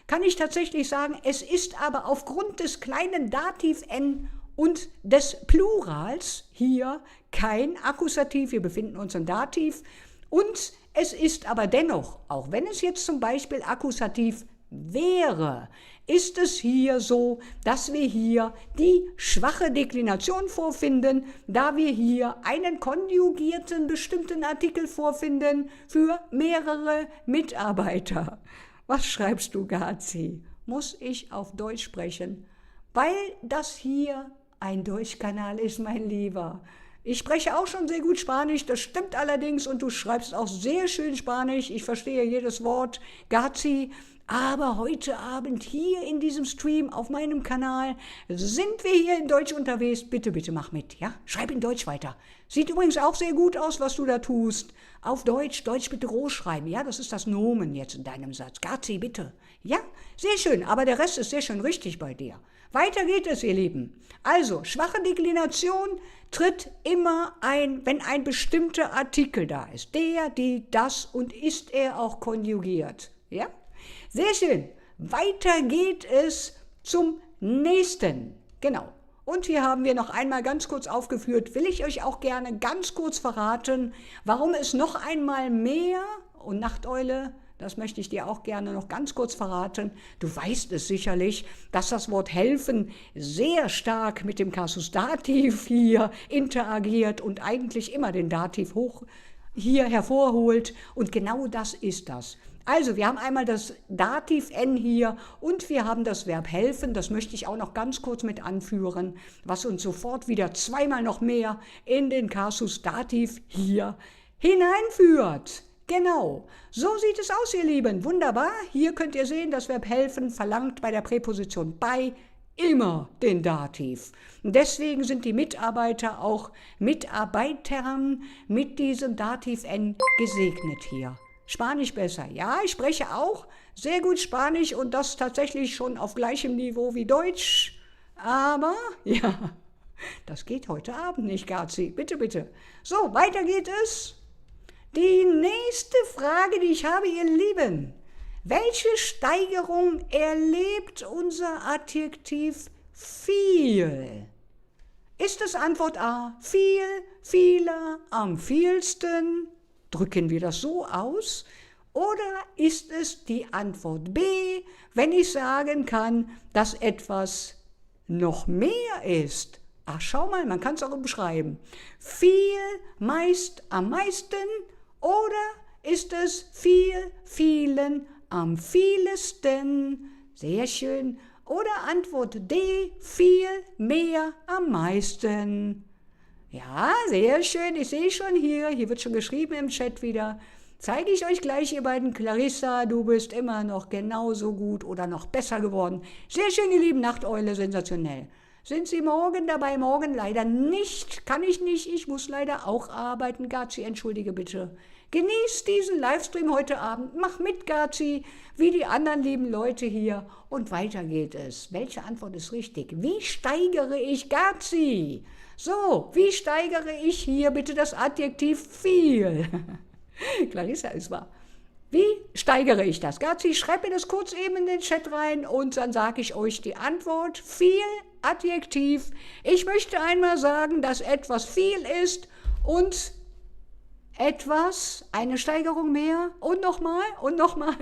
kann ich tatsächlich sagen, es ist aber aufgrund des kleinen Dativ-N und des Plurals hier kein Akkusativ. Wir befinden uns im Dativ. Und es ist aber dennoch, auch wenn es jetzt zum Beispiel Akkusativ wäre, ist es hier so, dass wir hier die schwache Deklination vorfinden, da wir hier einen konjugierten bestimmten Artikel vorfinden für mehrere Mitarbeiter. Was schreibst du, Gazi? Muss ich auf Deutsch sprechen? Weil das hier ein Deutschkanal ist, mein Lieber. Ich spreche auch schon sehr gut Spanisch, das stimmt allerdings, und du schreibst auch sehr schön Spanisch. Ich verstehe jedes Wort, Gazi. Aber heute Abend hier in diesem Stream auf meinem Kanal sind wir hier in Deutsch unterwegs. Bitte, bitte mach mit, ja? Schreib in Deutsch weiter. Sieht übrigens auch sehr gut aus, was du da tust. Auf Deutsch, Deutsch bitte groß schreiben, ja? Das ist das Nomen jetzt in deinem Satz. Gazi, bitte. Ja? Sehr schön, aber der Rest ist sehr schön richtig bei dir. Weiter geht es, ihr Lieben. Also, schwache Deklination tritt immer ein, wenn ein bestimmter Artikel da ist. Der, die, das und ist er auch konjugiert, ja? Sehr schön. Weiter geht es zum nächsten. Genau. Und hier haben wir noch einmal ganz kurz aufgeführt, will ich euch auch gerne ganz kurz verraten, warum es noch einmal mehr, und Nachteule, das möchte ich dir auch gerne noch ganz kurz verraten, du weißt es sicherlich, dass das Wort helfen sehr stark mit dem Kasus Dativ hier interagiert und eigentlich immer den Dativ hier hervorholt und genau das ist das. Also, wir haben einmal das Dativ N hier und wir haben das Verb helfen, das möchte ich auch noch ganz kurz mit anführen, was uns sofort wieder zweimal noch mehr in den Kasus Dativ hier hineinführt. Genau, so sieht es aus, ihr Lieben. Wunderbar, hier könnt ihr sehen, das Verb helfen verlangt bei der Präposition bei immer den Dativ. Deswegen sind die Mitarbeiter auch Mitarbeitern mit diesem Dativ N gesegnet hier. Spanisch besser. Ja, ich spreche auch sehr gut Spanisch und das tatsächlich schon auf gleichem Niveau wie Deutsch. Aber, ja, das geht heute Abend nicht, Gazi. Bitte, bitte. So, weiter geht es. Die nächste Frage, die ich habe, ihr Lieben. Welche Steigerung erlebt unser Adjektiv viel? Ist es Antwort A, viel, vieler, am vielsten? Drücken wir das so aus? Oder ist es die Antwort B, wenn ich sagen kann, dass etwas noch mehr ist? Ach, schau mal, man kann es auch beschreiben. Viel, meist, am meisten? Oder ist es viel, vielen, am vielesten? Sehr schön. Oder Antwort D, viel, mehr, am meisten? Ja, sehr schön. Ich sehe schon hier wird schon geschrieben im Chat wieder. Zeige ich euch gleich, ihr beiden. Clarissa, du bist immer noch genauso gut oder noch besser geworden. Sehr schön, ihr lieben Nachteule, sensationell. Sind Sie morgen dabei? Morgen leider nicht. Kann ich nicht. Ich muss leider auch arbeiten. Gazi, entschuldige bitte. Genieß diesen Livestream heute Abend. Mach mit, Gazi, wie die anderen lieben Leute hier. Und weiter geht es. Welche Antwort ist richtig? Wie steigere ich Gazi? So, wie steigere ich hier bitte das Adjektiv viel? Clarissa ist wahr. Wie steigere ich das? Gazi, schreib mir das kurz eben in den Chat rein und dann sage ich euch die Antwort. Viel, Adjektiv. Ich möchte einmal sagen, dass etwas viel ist und etwas, eine Steigerung mehr und nochmal und nochmal.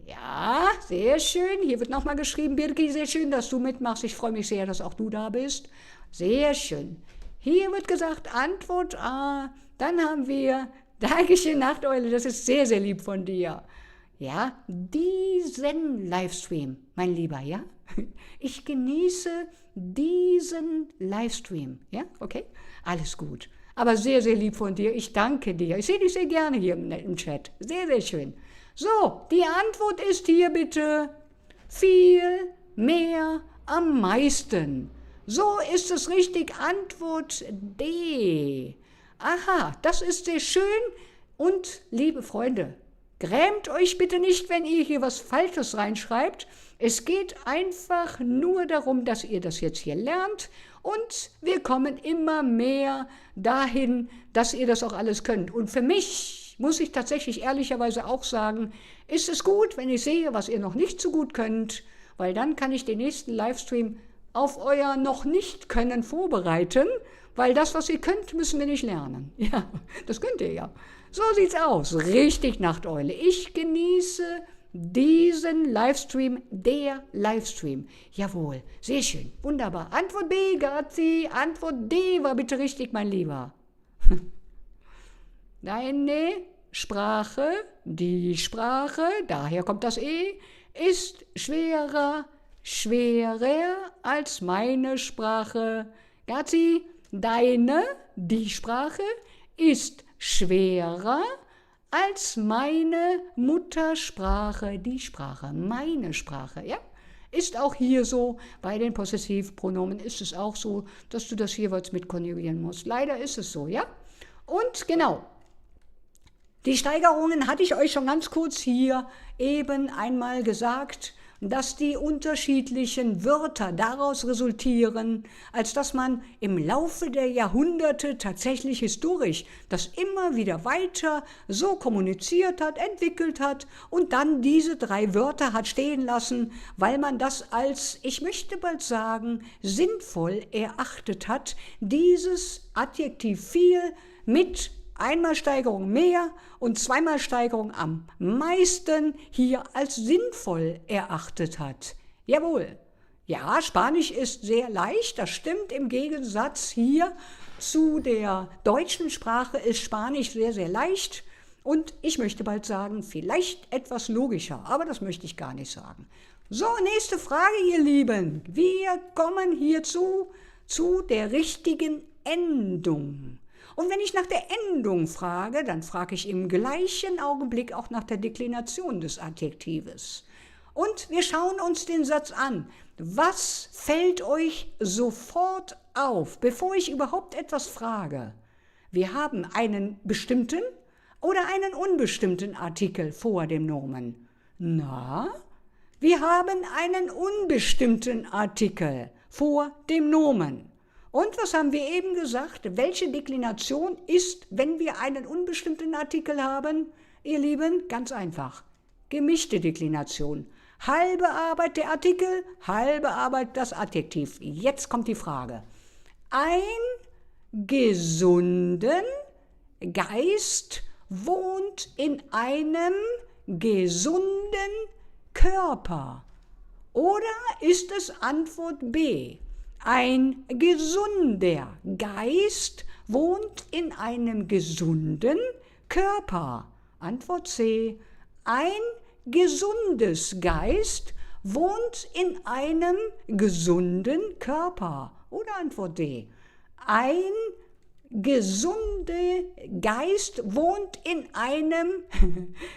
Ja, sehr schön. Hier wird nochmal geschrieben, Birki, sehr schön, dass du mitmachst. Ich freue mich sehr, dass auch du da bist. Sehr schön. Hier wird gesagt, Antwort A. Dann haben wir, Dankeschön, Nachteule, das ist sehr, sehr lieb von dir. Ja, diesen Livestream, mein Lieber, ja? Ich genieße diesen Livestream, ja? Okay? Alles gut. Aber sehr, sehr lieb von dir. Ich danke dir. Ich sehe dich sehr gerne hier im Chat. Sehr, sehr schön. So, die Antwort ist hier bitte viel, mehr, am meisten. So ist es richtig. Antwort D. Aha, das ist sehr schön. Und, liebe Freunde, grämt euch bitte nicht, wenn ihr hier was Falsches reinschreibt. Es geht einfach nur darum, dass ihr das jetzt hier lernt. Und wir kommen immer mehr dahin, dass ihr das auch alles könnt. Und für mich, muss ich tatsächlich ehrlicherweise auch sagen, ist es gut, wenn ich sehe, was ihr noch nicht so gut könnt, weil dann kann ich den nächsten Livestream auf euer noch nicht können vorbereiten, weil das, was ihr könnt, müssen wir nicht lernen. Ja, das könnt ihr ja. So sieht's aus. Richtig, Nachteule. Ich genieße diesen Livestream, der Livestream. Jawohl, sehr schön, wunderbar. Antwort B, Gazi, Antwort D war bitte richtig, mein Lieber. Deine Sprache, die Sprache, daher kommt das E, ist schwerer als meine Sprache. Gazi, deine, die Sprache, ist schwerer als meine Muttersprache, die Sprache, meine Sprache, ja? Ist auch hier so, bei den Possessivpronomen ist es auch so, dass du das jeweils mit konjugieren musst. Leider ist es so, ja? Und genau, die Steigerungen hatte ich euch schon ganz kurz hier eben einmal gesagt, dass die unterschiedlichen Wörter daraus resultieren, als dass man im Laufe der Jahrhunderte tatsächlich historisch das immer wieder weiter so kommuniziert hat, entwickelt hat und dann diese 3 Wörter hat stehen lassen, weil man das als, ich möchte bald sagen, sinnvoll erachtet hat, dieses Adjektiv viel mit einmal Steigerung mehr und zweimal Steigerung am meisten hier als sinnvoll erachtet hat. Jawohl, Ja, Spanisch ist sehr leicht, das stimmt. Im Gegensatz hier zu der deutschen Sprache ist Spanisch sehr, sehr leicht. Und ich möchte bald sagen, vielleicht etwas logischer, aber das möchte ich gar nicht sagen. So, nächste Frage, ihr Lieben. Wir kommen hierzu zu der richtigen Endung. Und wenn ich nach der Endung frage, dann frage ich im gleichen Augenblick auch nach der Deklination des Adjektives. Und wir schauen uns den Satz an. Was fällt euch sofort auf, bevor ich überhaupt etwas frage? Wir haben einen bestimmten oder einen unbestimmten Artikel vor dem Nomen. Na, wir haben einen unbestimmten Artikel vor dem Nomen. Und was haben wir eben gesagt? Welche Deklination ist, wenn wir einen unbestimmten Artikel haben? Ihr Lieben, ganz einfach. Gemischte Deklination. Halbe Arbeit der Artikel, halbe Arbeit das Adjektiv. Jetzt kommt die Frage. Ein gesunden Geist wohnt in einem gesunden Körper. Oder ist es Antwort B? Ein gesunder Geist wohnt in einem gesunden Körper. Antwort C. Ein gesundes Geist wohnt in einem gesunden Körper. Oder Antwort D. Ein gesunder Geist wohnt in einem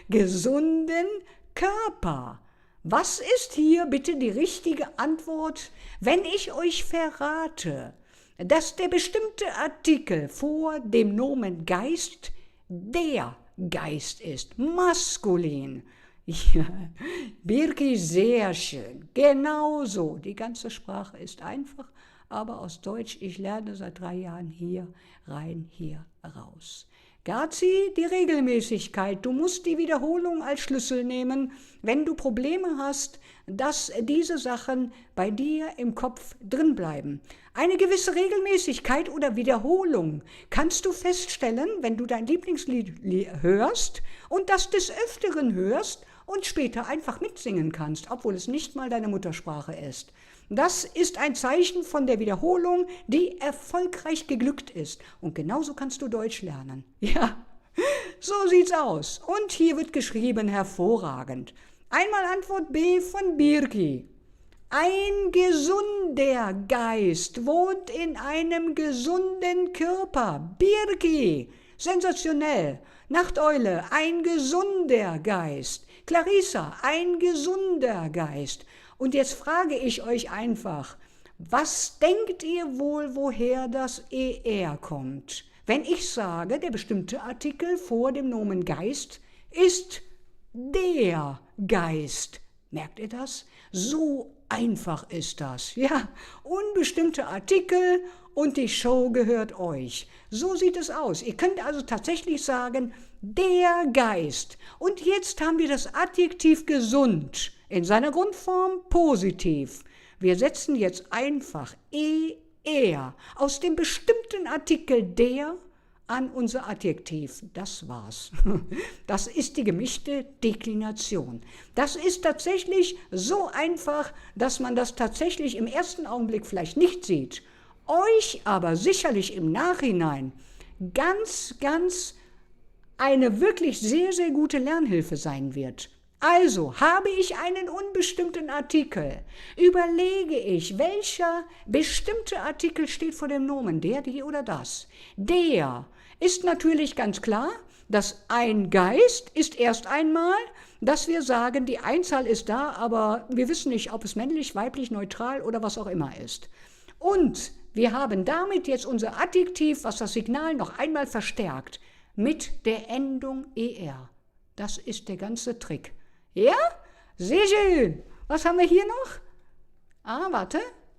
gesunden Körper. Was ist hier bitte die richtige Antwort, wenn ich euch verrate, dass der bestimmte Artikel vor dem Nomen Geist der Geist ist, maskulin? Ja, Birki, sehr schön, genau so. Die ganze Sprache ist einfach, aber aus Deutsch, ich lerne seit 3 Jahren hier rein, hier raus. Gazi, die Regelmäßigkeit. Du musst die Wiederholung als Schlüssel nehmen, wenn du Probleme hast, dass diese Sachen bei dir im Kopf drin bleiben. Eine gewisse Regelmäßigkeit oder Wiederholung kannst du feststellen, wenn du dein Lieblingslied hörst und das des Öfteren hörst und später einfach mitsingen kannst, obwohl es nicht mal deine Muttersprache ist. Das ist ein Zeichen von der Wiederholung, die erfolgreich geglückt ist. Und genauso kannst du Deutsch lernen. Ja, so sieht's aus. Und hier wird geschrieben, hervorragend. Einmal Antwort B von Birki. Ein gesunder Geist wohnt in einem gesunden Körper. Birki, sensationell. Nachteule, ein gesunder Geist. Clarissa, ein gesunder Geist. Und jetzt frage ich euch einfach, was denkt ihr wohl, woher das ER kommt? Wenn ich sage, der bestimmte Artikel vor dem Nomen Geist ist der Geist. Merkt ihr das? So einfach ist das. Ja, unbestimmte Artikel und die Show gehört euch. So sieht es aus. Ihr könnt also tatsächlich sagen, der Geist. Und jetzt haben wir das Adjektiv gesund. In seiner Grundform positiv. Wir setzen jetzt einfach ER aus dem bestimmten Artikel der an unser Adjektiv. Das war's. Das ist die gemischte Deklination. Das ist tatsächlich so einfach, dass man das tatsächlich im ersten Augenblick vielleicht nicht sieht. Euch aber sicherlich im Nachhinein ganz eine wirklich sehr, sehr gute Lernhilfe sein wird. Also, habe ich einen unbestimmten Artikel, überlege ich, welcher bestimmte Artikel steht vor dem Nomen, der, die oder das. Der ist natürlich ganz klar, dass ein Geist ist erst einmal, dass wir sagen, die Einzahl ist da, aber wir wissen nicht, ob es männlich, weiblich, neutral oder was auch immer ist. Und wir haben damit jetzt unser Adjektiv, was das Signal noch einmal verstärkt, mit der Endung ER. Das ist der ganze Trick. Ja? Sehr schön. Was haben wir hier noch? Warte.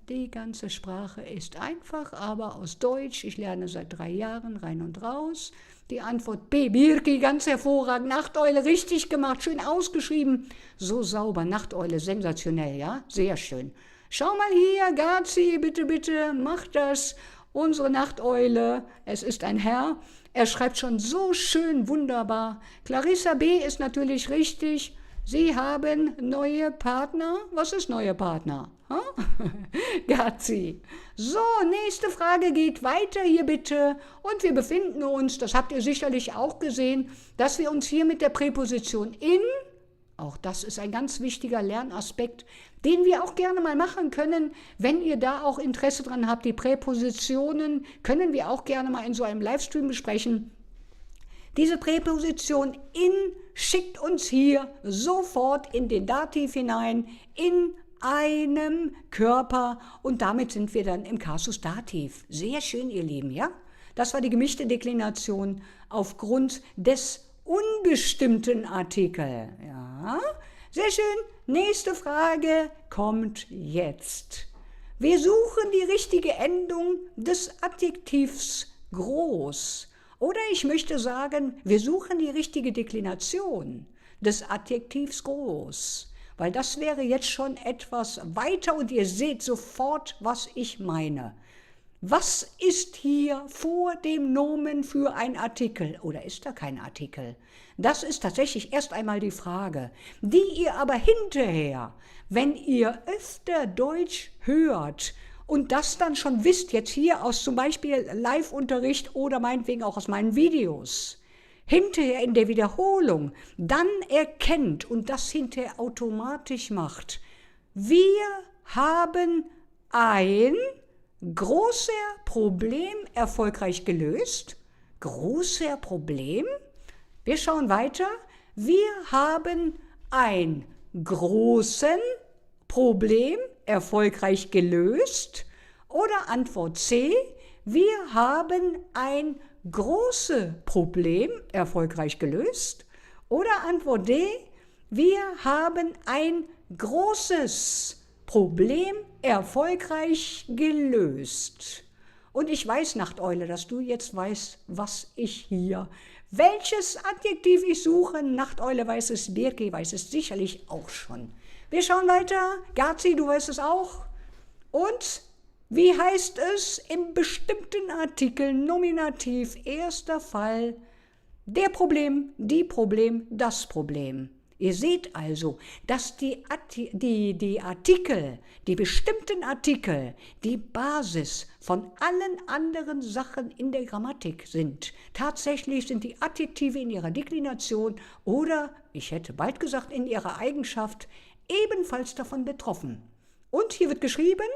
Die ganze Sprache ist einfach, aber aus Deutsch. Ich lerne seit 3 Jahren rein und raus. Die Antwort B. Birki, ganz hervorragend. Nachteule, richtig gemacht, schön ausgeschrieben. So sauber, Nachteule, sensationell, ja? Sehr schön. Schau mal hier, Gazi, bitte, mach das. Unsere Nachteule, es ist ein Herr. Er schreibt schon so schön, wunderbar. Clarissa B. ist natürlich richtig. Sie haben neue Partner. Was ist neue Partner? Gazi. So, nächste Frage geht weiter hier bitte. Und wir befinden uns, das habt ihr sicherlich auch gesehen, dass wir uns hier mit der Präposition in, auch das ist ein ganz wichtiger Lernaspekt, den wir auch gerne mal machen können. Wenn ihr da auch Interesse dran habt, die Präpositionen können wir auch gerne mal in so einem Livestream besprechen. Diese Präposition in schickt uns hier sofort in den Dativ hinein, in einem Körper, und damit sind wir dann im Kasus Dativ. Sehr schön, ihr Lieben, ja? Das war die gemischte Deklination aufgrund des unbestimmten Artikel. Ja, sehr schön. Nächste Frage kommt jetzt. Wir suchen die richtige Endung des Adjektivs groß. Oder ich möchte sagen, wir suchen die richtige Deklination des Adjektivs groß. Weil das wäre jetzt schon etwas weiter und ihr seht sofort, was ich meine. Was ist hier vor dem Nomen für ein Artikel oder ist da kein Artikel? Das ist tatsächlich erst einmal die Frage, die ihr aber hinterher, wenn ihr öfter Deutsch hört und das dann schon wisst, jetzt hier aus zum Beispiel Live-Unterricht oder meinetwegen auch aus meinen Videos, hinterher in der Wiederholung dann erkennt und das hinterher automatisch macht, wir haben ein großer Problem erfolgreich gelöst. Großer Problem? Wir schauen weiter. Wir haben ein großen Problem erfolgreich gelöst. Oder Antwort C. Wir haben ein großes Problem erfolgreich gelöst. Oder Antwort D. Wir haben ein großes Problem erfolgreich gelöst. Und ich weiß, Nachteule, dass du jetzt weißt, welches Adjektiv ich suche. Nachteule weiß es, Birki weiß es sicherlich auch schon. Wir schauen weiter. Gazi, du weißt es auch. Und wie heißt es im bestimmten Artikel Nominativ, erster Fall, der Problem, die Problem, das Problem. Ihr seht also, dass die Artikel, die bestimmten Artikel, die Basis von allen anderen Sachen in der Grammatik sind. Tatsächlich sind die Adjektive in ihrer Deklination oder, ich hätte bald gesagt, in ihrer Eigenschaft ebenfalls davon betroffen. Und hier wird geschrieben,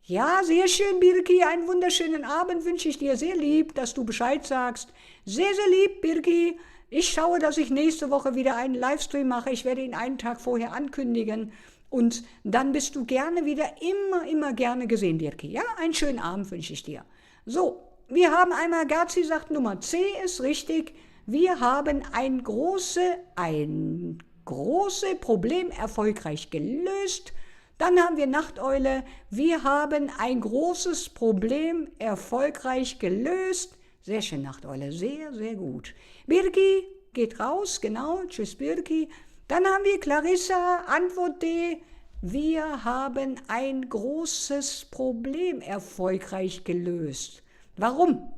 ja, sehr schön, Birki, einen wunderschönen Abend wünsche ich dir, sehr lieb, dass du Bescheid sagst. Sehr, sehr lieb, Birki. Ich schaue, dass ich nächste Woche wieder einen Livestream mache. Ich werde ihn einen Tag vorher ankündigen. Und dann bist du gerne wieder immer gerne gesehen, Birki. Ja, einen schönen Abend wünsche ich dir. So, wir haben einmal, Gazi sagt, Nummer C ist richtig. Wir haben ein großes Problem erfolgreich gelöst. Dann haben wir Nachteule. Wir haben ein großes Problem erfolgreich gelöst. Sehr schön, Nachteule. Sehr, sehr gut. Birki geht raus. Genau. Tschüss, Birki. Dann haben wir Clarissa. Antwort D. Wir haben ein großes Problem erfolgreich gelöst. Warum?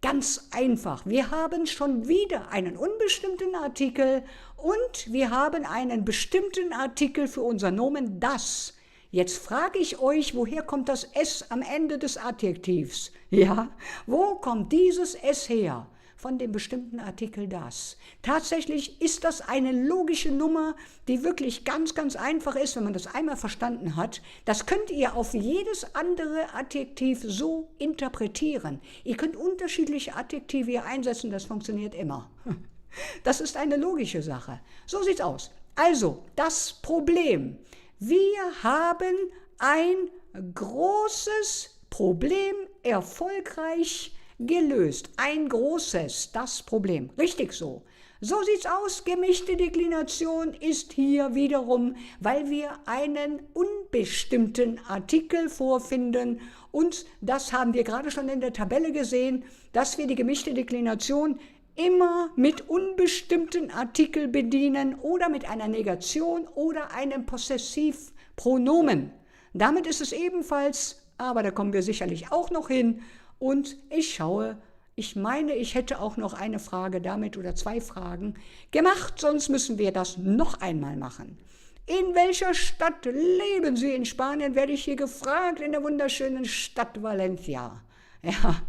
Ganz einfach. Wir haben schon wieder einen unbestimmten Artikel und wir haben einen bestimmten Artikel für unser Nomen das. Jetzt frage ich euch, woher kommt das S am Ende des Adjektivs? Ja, wo kommt dieses S her? Von dem bestimmten Artikel das. Tatsächlich ist das eine logische Nummer, die wirklich ganz einfach ist, wenn man das einmal verstanden hat. Das könnt ihr auf jedes andere Adjektiv so interpretieren. Ihr könnt unterschiedliche Adjektive hier einsetzen, das funktioniert immer. Das ist eine logische Sache. So sieht's aus. Also, das Problem. Wir haben ein großes Problem erfolgreich gelöst. Ein großes, das Problem. Richtig so. So sieht's aus. Gemischte Deklination ist hier wiederum, weil wir einen unbestimmten Artikel vorfinden. Und das haben wir gerade schon in der Tabelle gesehen, dass wir die gemischte Deklination immer mit unbestimmten Artikel bedienen oder mit einer Negation oder einem Possessivpronomen. Damit ist es ebenfalls, aber da kommen wir sicherlich auch noch hin. Und ich schaue, ich meine, ich hätte auch noch eine Frage damit oder zwei Fragen gemacht, sonst müssen wir das noch einmal machen. In welcher Stadt leben Sie in Spanien, werde ich hier gefragt, in der wunderschönen Stadt Valencia. Ja,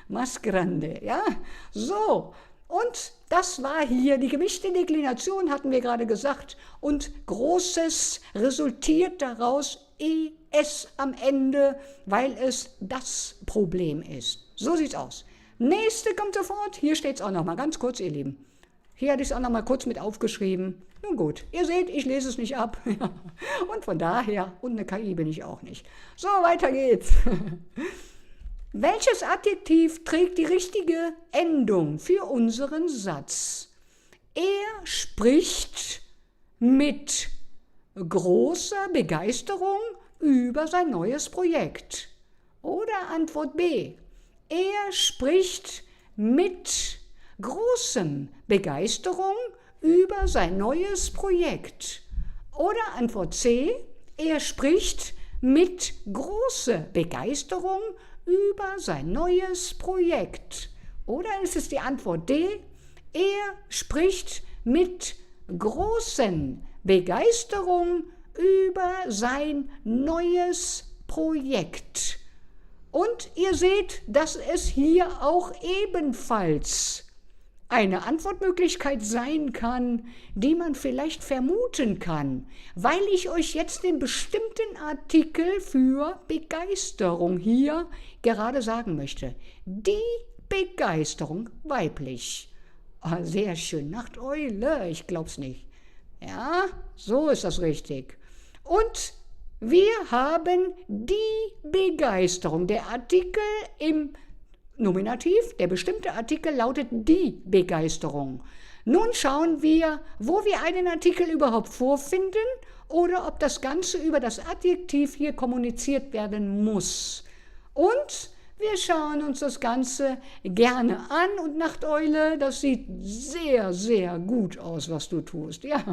más grande, ja. So, und das war hier die gemischte Deklination, hatten wir gerade gesagt, und Großes resultiert daraus ES am Ende, weil es das Problem ist. So sieht's aus. Nächste kommt sofort, hier steht es auch nochmal, ganz kurz, ihr Lieben. Hier hatte ich es auch nochmal kurz mit aufgeschrieben. Nun gut, ihr seht, ich lese es nicht ab. Und von daher, und eine KI bin ich auch nicht. So, weiter geht's. Welches Adjektiv trägt die richtige Endung für unseren Satz? Er spricht mit großer Begeisterung über sein neues Projekt. Oder Antwort B. Er spricht mit großem Begeisterung über sein neues Projekt. Oder Antwort C. Er spricht mit großer Begeisterung über sein neues Projekt. Oder ist es die Antwort D? Er spricht mit großen Begeisterung über sein neues Projekt. Und ihr seht, dass es hier auch ebenfalls eine Antwortmöglichkeit sein kann, die man vielleicht vermuten kann, weil ich euch jetzt den bestimmten Artikel für Begeisterung hier gerade sagen möchte. Die Begeisterung weiblich. Ah, sehr schön, Nachteule, ich glaub's nicht. Ja, so ist das richtig. Und wir haben die Begeisterung. Der Artikel im Nominativ, der bestimmte Artikel lautet die Begeisterung. Nun schauen wir, wo wir einen Artikel überhaupt vorfinden oder ob das Ganze über das Adjektiv hier kommuniziert werden muss. Und wir schauen uns das Ganze gerne an und Nachteule, das sieht sehr, sehr gut aus, was du tust. Ja,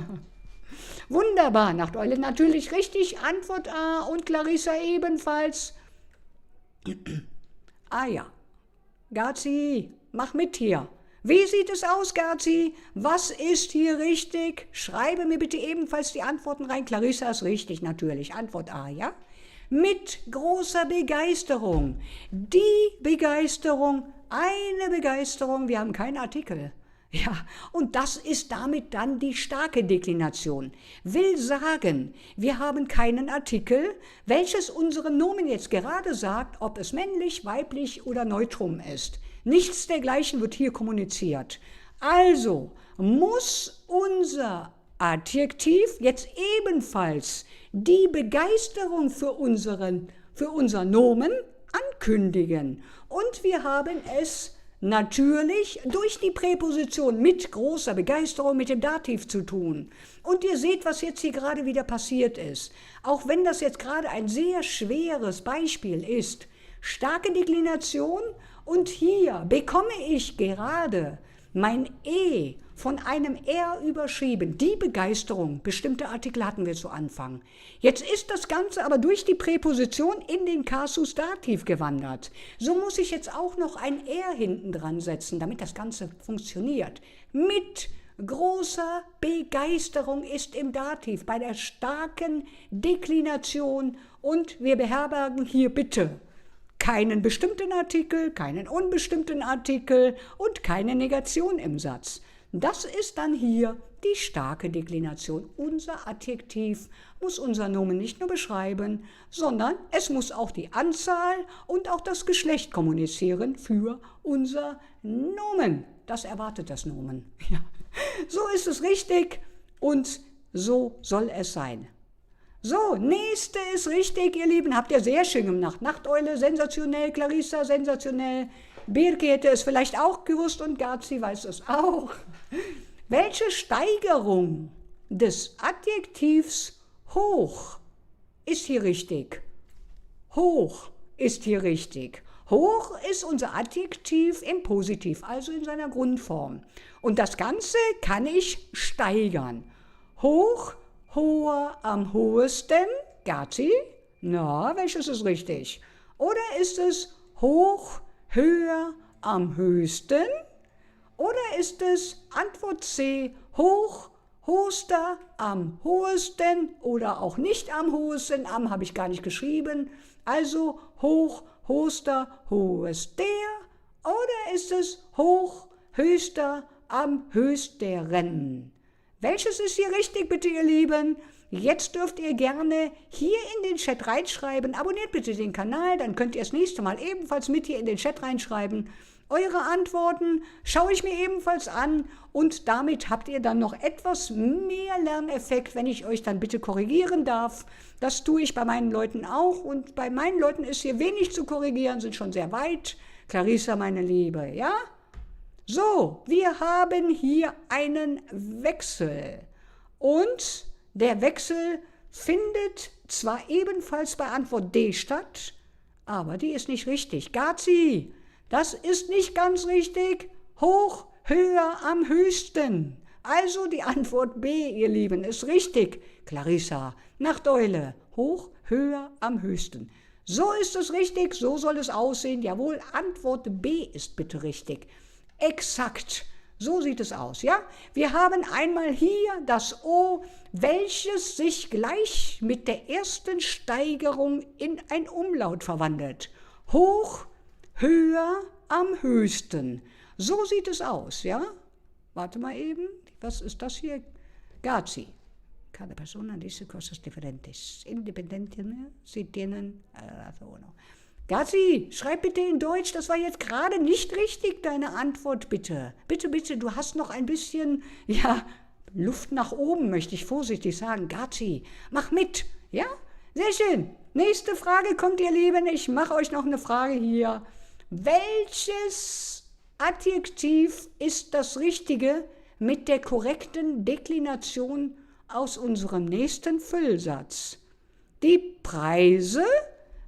wunderbar, Nachteule, natürlich richtig, Antwort A und Clarissa ebenfalls. Ah ja. Gazi, mach mit hier. Wie sieht es aus, Gazi? Was ist hier richtig? Schreibe mir bitte ebenfalls die Antworten rein. Clarissa ist richtig, natürlich. Antwort A, ja? Mit großer Begeisterung. Die Begeisterung, eine Begeisterung, wir haben keinen Artikel. Ja, und das ist damit dann die starke Deklination. Will sagen, wir haben keinen Artikel, welches unserem Nomen jetzt gerade sagt, ob es männlich, weiblich oder neutrum ist. Nichts dergleichen wird hier kommuniziert. Also muss unser Adjektiv jetzt ebenfalls die Begeisterung für unser Nomen ankündigen. Und wir haben es natürlich durch die Präposition mit großer Begeisterung mit dem Dativ zu tun. Und ihr seht, was jetzt hier gerade wieder passiert ist. Auch wenn das jetzt gerade ein sehr schweres Beispiel ist. Starke Deklination und hier bekomme ich gerade mein E von einem R überschrieben. Die Begeisterung, bestimmte Artikel hatten wir zu Anfang. Jetzt ist das Ganze aber durch die Präposition in den Kasus Dativ gewandert. So muss ich jetzt auch noch ein R hinten dran setzen, damit das Ganze funktioniert. Mit großer Begeisterung ist im Dativ bei der starken Deklination und wir beherbergen hier bitte keinen bestimmten Artikel, keinen unbestimmten Artikel und keine Negation im Satz. Das ist dann hier die starke Deklination. Unser Adjektiv muss unser Nomen nicht nur beschreiben, sondern es muss auch die Anzahl und auch das Geschlecht kommunizieren für unser Nomen. Das erwartet das Nomen. Ja. So ist es richtig und so soll es sein. So, nächste ist richtig, ihr Lieben. Habt ihr sehr schön gemacht. Nachteule, sensationell. Clarissa, sensationell. Birke hätte es vielleicht auch gewusst und Gazi weiß es auch. Welche Steigerung des Adjektivs hoch ist hier richtig? Hoch ist hier richtig. Hoch ist unser Adjektiv im Positiv, also in seiner Grundform. Und das Ganze kann ich steigern. Hoch, hoher, am hohesten. Gazi? Na, welches ist richtig? Oder ist es hoch, höher, am höchsten? Oder ist es Antwort C, hoch, Hoster am hohesten oder auch nicht am hohesten, am habe ich gar nicht geschrieben, also hoch, Hoster, hohes der, oder ist es hoch, höchster, am höchsteren? Welches ist hier richtig, bitte ihr Lieben? Jetzt dürft ihr gerne hier in den Chat reinschreiben. Abonniert bitte den Kanal, dann könnt ihr das nächste Mal ebenfalls mit hier in den Chat reinschreiben. Eure Antworten schaue ich mir ebenfalls an und damit habt ihr dann noch etwas mehr Lerneffekt, wenn ich euch dann bitte korrigieren darf. Das tue ich bei meinen Leuten auch und bei meinen Leuten ist hier wenig zu korrigieren, sind schon sehr weit. Clarissa, meine Liebe, ja? So, wir haben hier einen Wechsel und der Wechsel findet zwar ebenfalls bei Antwort D statt, aber die ist nicht richtig. Gazi, das ist nicht ganz richtig. Hoch, höher, am höchsten. Also die Antwort B, ihr Lieben, ist richtig. Clarissa, Nachteule, hoch, höher, am höchsten. So ist es richtig, so soll es aussehen. Jawohl, Antwort B ist bitte richtig. Exakt. So sieht es aus, ja? Wir haben einmal hier das O, welches sich gleich mit der ersten Steigerung in ein Umlaut verwandelt. Hoch, höher, am höchsten. So sieht es aus, ja? Warte mal eben, was ist das hier? Gazi. Cada persona dice cosas diferentes. Independiente, si tienen razón. Gazi, schreib bitte in Deutsch, das war jetzt gerade nicht richtig, deine Antwort, bitte. Bitte, bitte, du hast noch ein bisschen, ja, Luft nach oben, möchte ich vorsichtig sagen. Gazi, mach mit, ja? Sehr schön. Nächste Frage kommt, ihr Lieben. Ich mache euch noch eine Frage hier. Welches Adjektiv ist das Richtige mit der korrekten Deklination aus unserem nächsten Füllsatz? Die Preise,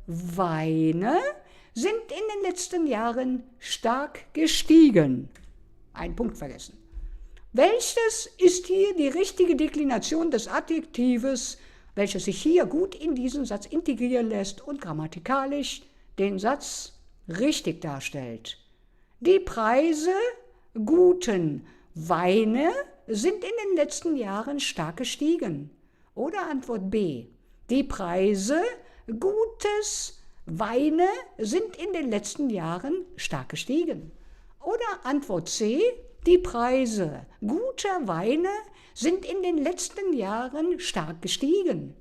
Weine sind in den letzten Jahren stark gestiegen. Ein Punkt vergessen. Welches ist hier die richtige Deklination des Adjektives, welches sich hier gut in diesen Satz integrieren lässt und grammatikalisch den Satz richtig darstellt? Die Preise guten Weine sind in den letzten Jahren stark gestiegen. Oder Antwort B. Die Preise gutes Weine sind in den letzten Jahren stark gestiegen. Oder Antwort C. Die Preise guter Weine sind in den letzten Jahren stark gestiegen.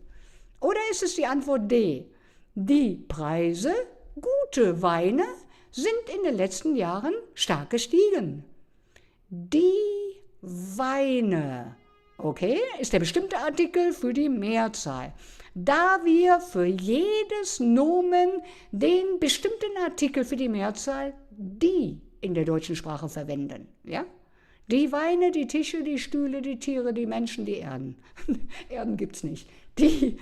Oder ist es die Antwort D? Die Preise gute Weine sind in den letzten Jahren stark gestiegen. Die Weine, okay, ist der bestimmte Artikel für die Mehrzahl. Da wir für jedes Nomen den bestimmten Artikel für die Mehrzahl die in der deutschen Sprache verwenden, ja? Die Weine, die Tische, die Stühle, die Tiere, die Menschen, die Erden. Erden gibt's nicht. Die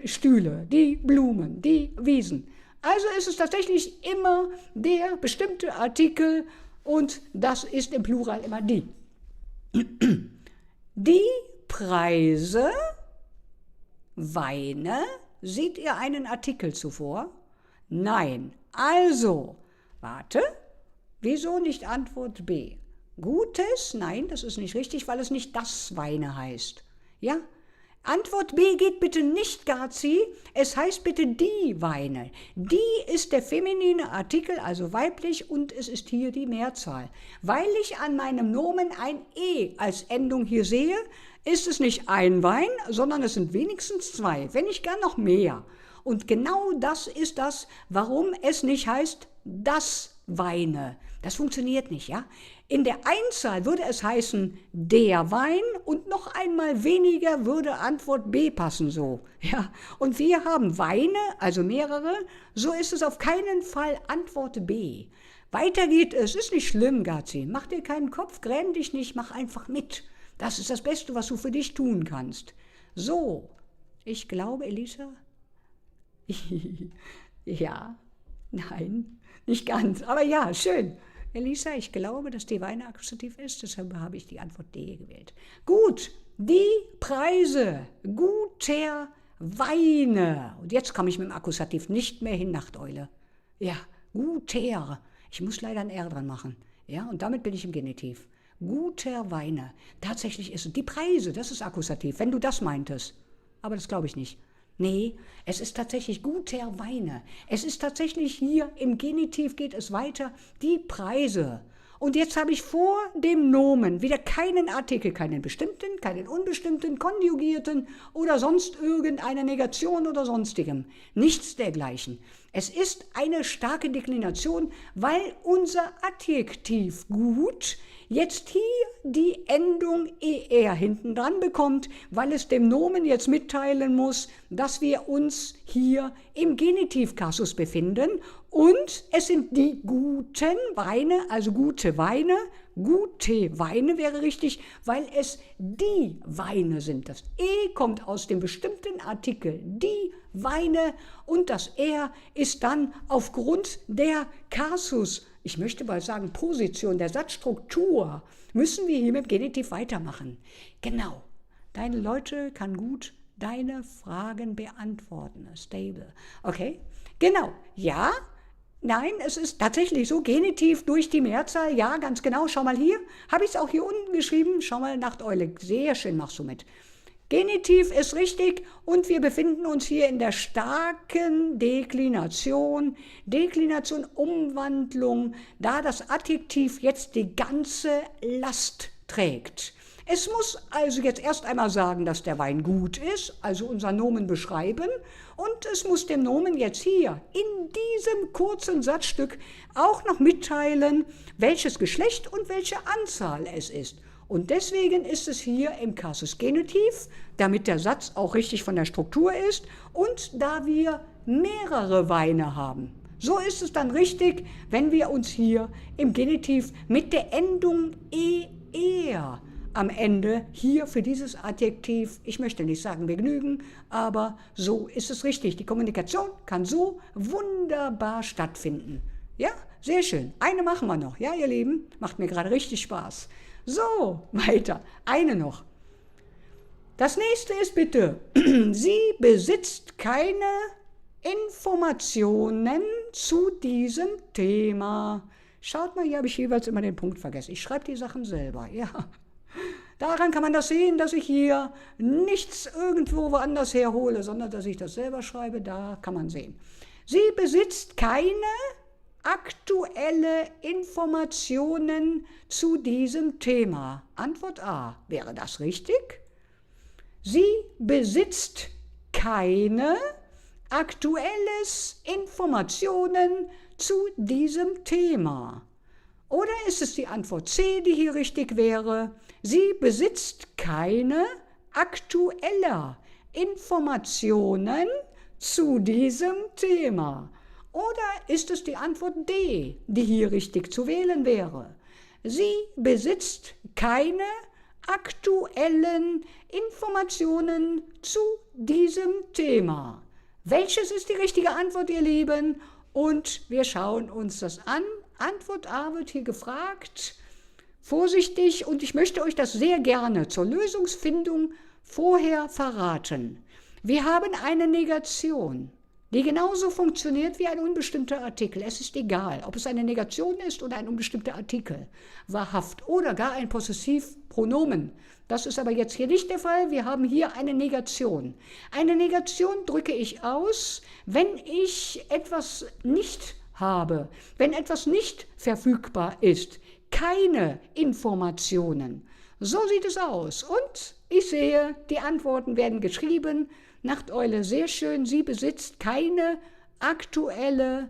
Stühle, die Blumen, die Wiesen. Also ist es tatsächlich immer der bestimmte Artikel und das ist im Plural immer die. Die Preise, Weine, seht ihr einen Artikel zuvor? Nein. Also, warte, wieso nicht Antwort B? Gutes? Nein, das ist nicht richtig, weil es nicht das Weine heißt. Ja? Antwort B geht bitte nicht, Gazi. Es heißt bitte die Weine. Die ist der feminine Artikel, also weiblich, und es ist hier die Mehrzahl. Weil ich an meinem Nomen ein E als Endung hier sehe, ist es nicht ein Wein, sondern es sind wenigstens zwei, wenn nicht gar noch mehr. Und genau das ist das, warum es nicht heißt das Weine. Das funktioniert nicht, ja? In der Einzahl würde es heißen der Wein und noch einmal weniger würde Antwort B passen so, ja? Und wir haben Weine, also mehrere, so ist es auf keinen Fall Antwort B. Weiter geht es, ist nicht schlimm, Gazi, mach dir keinen Kopf, gräm dich nicht, mach einfach mit. Das ist das Beste, was du für dich tun kannst. So, ich glaube, Elisa, ja, nein, nicht ganz, aber ja, schön. Elisa, ich glaube, dass die Weine Akkusativ ist, deshalb habe ich die Antwort D gewählt. Gut, die Preise guter Weine. Und jetzt komme ich mit dem Akkusativ nicht mehr hin, Nachteule. Ja, guter. Ich muss leider ein R dran machen. Ja, und damit bin ich im Genitiv. guter Weine. Tatsächlich ist es die Preise, das ist Akkusativ, wenn du das meintest. Aber das glaube ich nicht. Nee, es ist tatsächlich guter Weine. Es ist tatsächlich hier, im Genitiv geht es weiter, die Preise. Und jetzt habe ich vor dem Nomen wieder keinen Artikel, keinen bestimmten, keinen unbestimmten, konjugierten oder sonst irgendeine Negation oder sonstigem. Nichts dergleichen. Es ist eine starke Deklination, weil unser Adjektiv gut jetzt hier die Endung er hinten dran bekommt, weil es dem Nomen jetzt mitteilen muss, dass wir uns hier im Genitivkasus befinden und es sind die guten Weine, also gute Weine wäre richtig, weil es die Weine sind. Das E kommt aus dem bestimmten Artikel die Weine und das er ist dann aufgrund der Kasus, ich möchte mal sagen Position, der Satzstruktur, müssen wir hier mit dem Genitiv weitermachen. Genau, deine Leute kann gut deine Fragen beantworten. Stable. Okay, genau, ja. Nein, es ist tatsächlich so, Genitiv durch die Mehrzahl, ja, ganz genau, schau mal hier, habe ich es auch hier unten geschrieben, schau mal, Nachteule, sehr schön machst du mit. Genitiv ist richtig und wir befinden uns hier in der starken Deklination, Umwandlung, da das Adjektiv jetzt die ganze Last trägt. Es muss also jetzt erst einmal sagen, dass der Wein gut ist, also unser Nomen beschreiben, und es muss dem Nomen jetzt hier in diesem kurzen Satzstück auch noch mitteilen, welches Geschlecht und welche Anzahl es ist. Und deswegen ist es hier im Kasus Genitiv, damit der Satz auch richtig von der Struktur ist und da wir mehrere Weine haben. So ist es dann richtig, wenn wir uns hier im Genitiv mit der Endung er am Ende hier für dieses Adjektiv, ich möchte nicht sagen begnügen, aber so ist es richtig. Die Kommunikation kann so wunderbar stattfinden. Ja, sehr schön. Eine machen wir noch. Ja, ihr Lieben, macht mir gerade richtig Spaß. So, weiter. Eine noch. Das nächste ist bitte, sie besitzt keine Informationen zu diesem Thema. Schaut mal, hier habe ich jeweils immer den Punkt vergessen. Ich schreibe die Sachen selber, ja. Daran kann man das sehen, dass ich hier nichts irgendwo woanders herhole, sondern dass ich das selber schreibe, da kann man sehen. Sie besitzt keine aktuelle Informationen zu diesem Thema. Antwort A. Wäre das richtig? Sie besitzt keine aktuelles Informationen zu diesem Thema. Oder ist es die Antwort C, die hier richtig wäre? Sie besitzt keine aktuelle Informationen zu diesem Thema. Oder ist es die Antwort D, die hier richtig zu wählen wäre? Sie besitzt keine aktuellen Informationen zu diesem Thema. Welches ist die richtige Antwort, ihr Lieben? Und wir schauen uns das an. Antwort A wird hier gefragt. Vorsichtig, und ich möchte euch das sehr gerne zur Lösungsfindung vorher verraten. Wir haben eine Negation, die genauso funktioniert wie ein unbestimmter Artikel. Es ist egal, ob es eine Negation ist oder ein unbestimmter Artikel, wahrhaft oder gar ein Possessivpronomen. Das ist aber jetzt hier nicht der Fall. Wir haben hier eine Negation. Eine Negation drücke ich aus, wenn ich etwas nicht habe, wenn etwas nicht verfügbar ist. Keine Informationen. So sieht es aus. Und ich sehe, die Antworten werden geschrieben. Nachteule, sehr schön. Sie besitzt keine aktuelle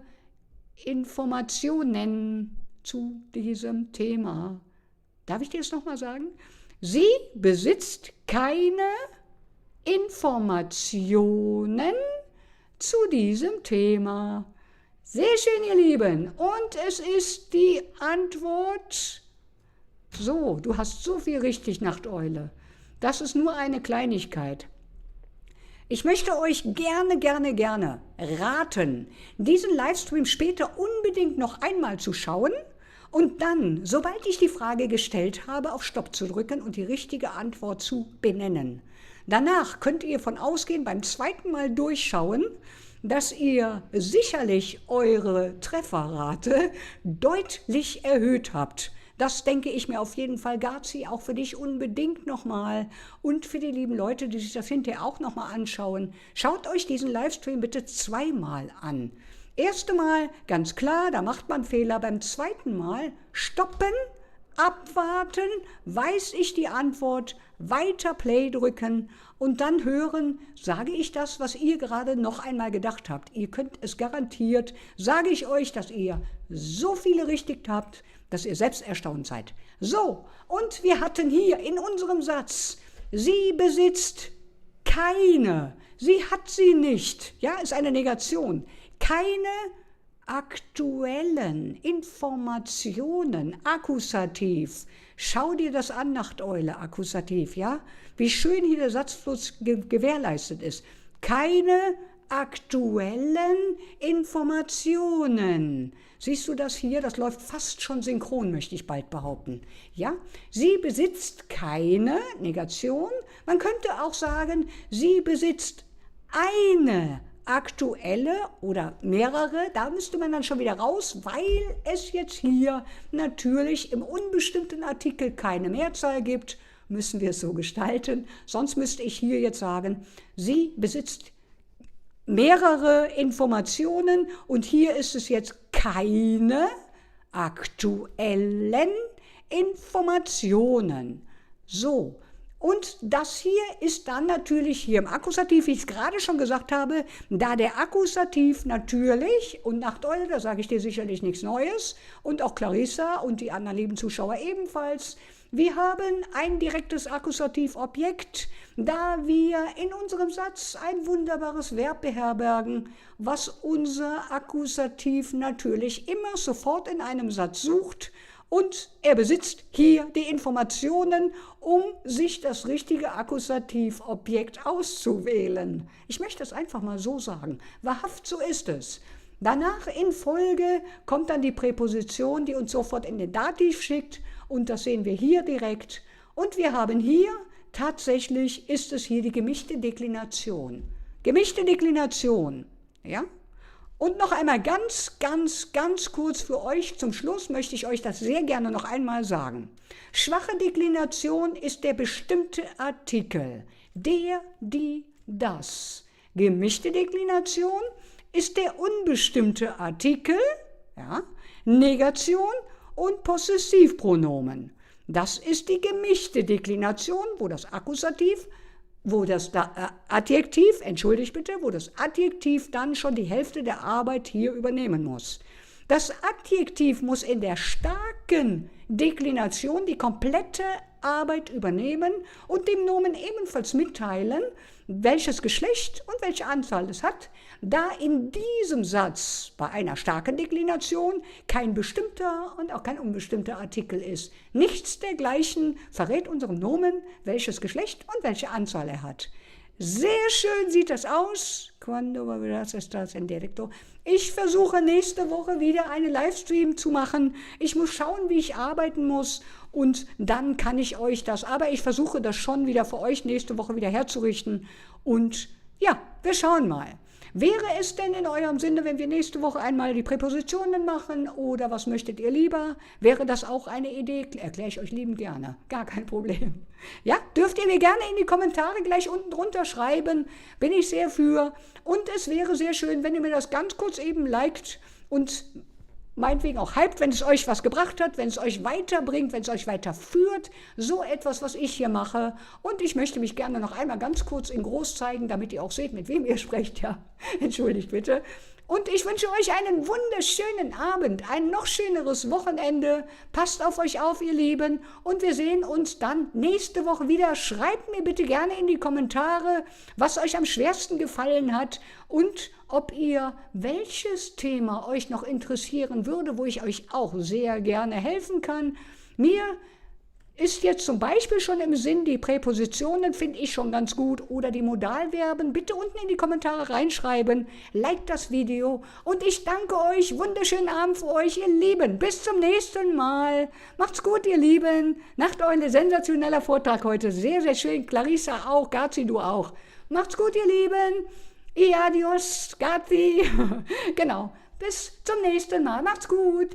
Informationen zu diesem Thema. Darf ich dir das nochmal sagen? Sie besitzt keine Informationen zu diesem Thema. Sehr schön, ihr Lieben. Und es ist die Antwort. So, du hast so viel richtig, Nachteule. Das ist nur eine Kleinigkeit. Ich möchte euch gerne raten, diesen Livestream später unbedingt noch einmal zu schauen und dann, sobald ich die Frage gestellt habe, auf Stopp zu drücken und die richtige Antwort zu benennen. Danach könnt ihr von ausgehen, beim zweiten Mal durchschauen, dass ihr sicherlich eure Trefferrate deutlich erhöht habt. Das denke ich mir auf jeden Fall, Gazi, auch für dich unbedingt nochmal und für die lieben Leute, die sich das hinterher auch nochmal anschauen. Schaut euch diesen Livestream bitte zweimal an. Erste Mal, ganz klar, da macht man Fehler. Beim zweiten Mal stoppen, abwarten, weiß ich die Antwort, weiter Play drücken und dann hören, sage ich das, was ihr gerade noch einmal gedacht habt. Ihr könnt es garantiert, sage ich euch, dass ihr so viele richtig habt, dass ihr selbst erstaunt seid. So, und wir hatten hier in unserem Satz, sie besitzt keine, sie hat sie nicht, ja, ist eine Negation, keine aktuellen Informationen, Akkusativ. Schau dir das an, Nachteule, Akkusativ, ja? Wie schön hier der Satzfluss gewährleistet ist. Keine aktuellen Informationen. Siehst du das hier? Das läuft fast schon synchron, möchte ich bald behaupten. Ja? Sie besitzt keine Negation. Man könnte auch sagen, sie besitzt eine aktuelle oder mehrere, da müsste man dann schon wieder raus, weil es jetzt hier natürlich im unbestimmten Artikel keine Mehrzahl gibt, müssen wir es so gestalten. Sonst müsste ich hier jetzt sagen, sie besitzt mehrere Informationen und hier ist es jetzt keine aktuellen Informationen. So. Und das hier ist dann natürlich hier im Akkusativ, wie ich es gerade schon gesagt habe, da der Akkusativ natürlich, und Nachteule, da sage ich dir sicherlich nichts Neues, und auch Clarissa und die anderen lieben Zuschauer ebenfalls, wir haben ein direktes Akkusativobjekt, da wir in unserem Satz ein wunderbares Verb beherbergen, was unser Akkusativ natürlich immer sofort in einem Satz sucht. Und er besitzt hier die Informationen, um sich das richtige Akkusativobjekt auszuwählen. Ich möchte es einfach mal so sagen. Wahrhaft, so ist es. Danach in Folge kommt dann die Präposition, die uns sofort in den Dativ schickt. Und das sehen wir hier direkt. Und wir haben hier, tatsächlich ist es hier die gemischte Deklination. Gemischte Deklination, ja? Und noch einmal ganz kurz für euch, zum Schluss möchte ich euch das sehr gerne noch einmal sagen. Schwache Deklination ist der bestimmte Artikel, der, die, das. Gemischte Deklination ist der unbestimmte Artikel, ja, Negation und Possessivpronomen. Das ist die gemischte Deklination, wo das Akkusativ wo das Adjektiv, entschuldigt bitte, wo das Adjektiv dann schon die Hälfte der Arbeit hier übernehmen muss. Das Adjektiv muss in der starken Deklination die komplette Arbeit übernehmen und dem Nomen ebenfalls mitteilen, welches Geschlecht und welche Anzahl es hat, da in diesem Satz bei einer starken Deklination kein bestimmter und auch kein unbestimmter Artikel ist. Nichts dergleichen verrät unserem Nomen, welches Geschlecht und welche Anzahl er hat. Sehr schön sieht das aus. Quando das ist das in Dialekto. Ich versuche nächste Woche wieder einen Livestream zu machen. Ich muss schauen, wie ich arbeiten muss und dann kann ich euch das. Aber ich versuche das schon wieder für euch nächste Woche wieder herzurichten. Und ja, wir schauen mal. Wäre es denn in eurem Sinne, wenn wir nächste Woche einmal die Präpositionen machen oder was möchtet ihr lieber? Wäre das auch eine Idee? Erkläre ich euch liebend gerne. Gar kein Problem. Ja, dürft ihr mir gerne in die Kommentare gleich unten drunter schreiben. Bin ich sehr für. Und es wäre sehr schön, wenn ihr mir das ganz kurz eben liked und meinetwegen auch hypt, wenn es euch was gebracht hat, wenn es euch weiterbringt, wenn es euch weiterführt, so etwas, was ich hier mache. Und ich möchte mich gerne noch einmal ganz kurz in groß zeigen, damit ihr auch seht, mit wem ihr sprecht. Ja, entschuldigt bitte. Und ich wünsche euch einen wunderschönen Abend, ein noch schöneres Wochenende. Passt auf euch auf, ihr Lieben. Und wir sehen uns dann nächste Woche wieder. Schreibt mir bitte gerne in die Kommentare, was euch am schwersten gefallen hat und ob ihr welches Thema euch noch interessieren würde, wo ich euch auch sehr gerne helfen kann. Mir ist jetzt zum Beispiel schon im Sinn, die Präpositionen finde ich schon ganz gut oder die Modalverben. Bitte unten in die Kommentare reinschreiben, liked das Video und ich danke euch. Wunderschönen Abend für euch, ihr Lieben. Bis zum nächsten Mal. Macht's gut, ihr Lieben. Nachteule, sensationeller Vortrag heute. Sehr, sehr schön. Clarissa auch, Gazi, du auch. Macht's gut, ihr Lieben. Adios, Gazi. Genau. Bis zum nächsten Mal. Macht's gut.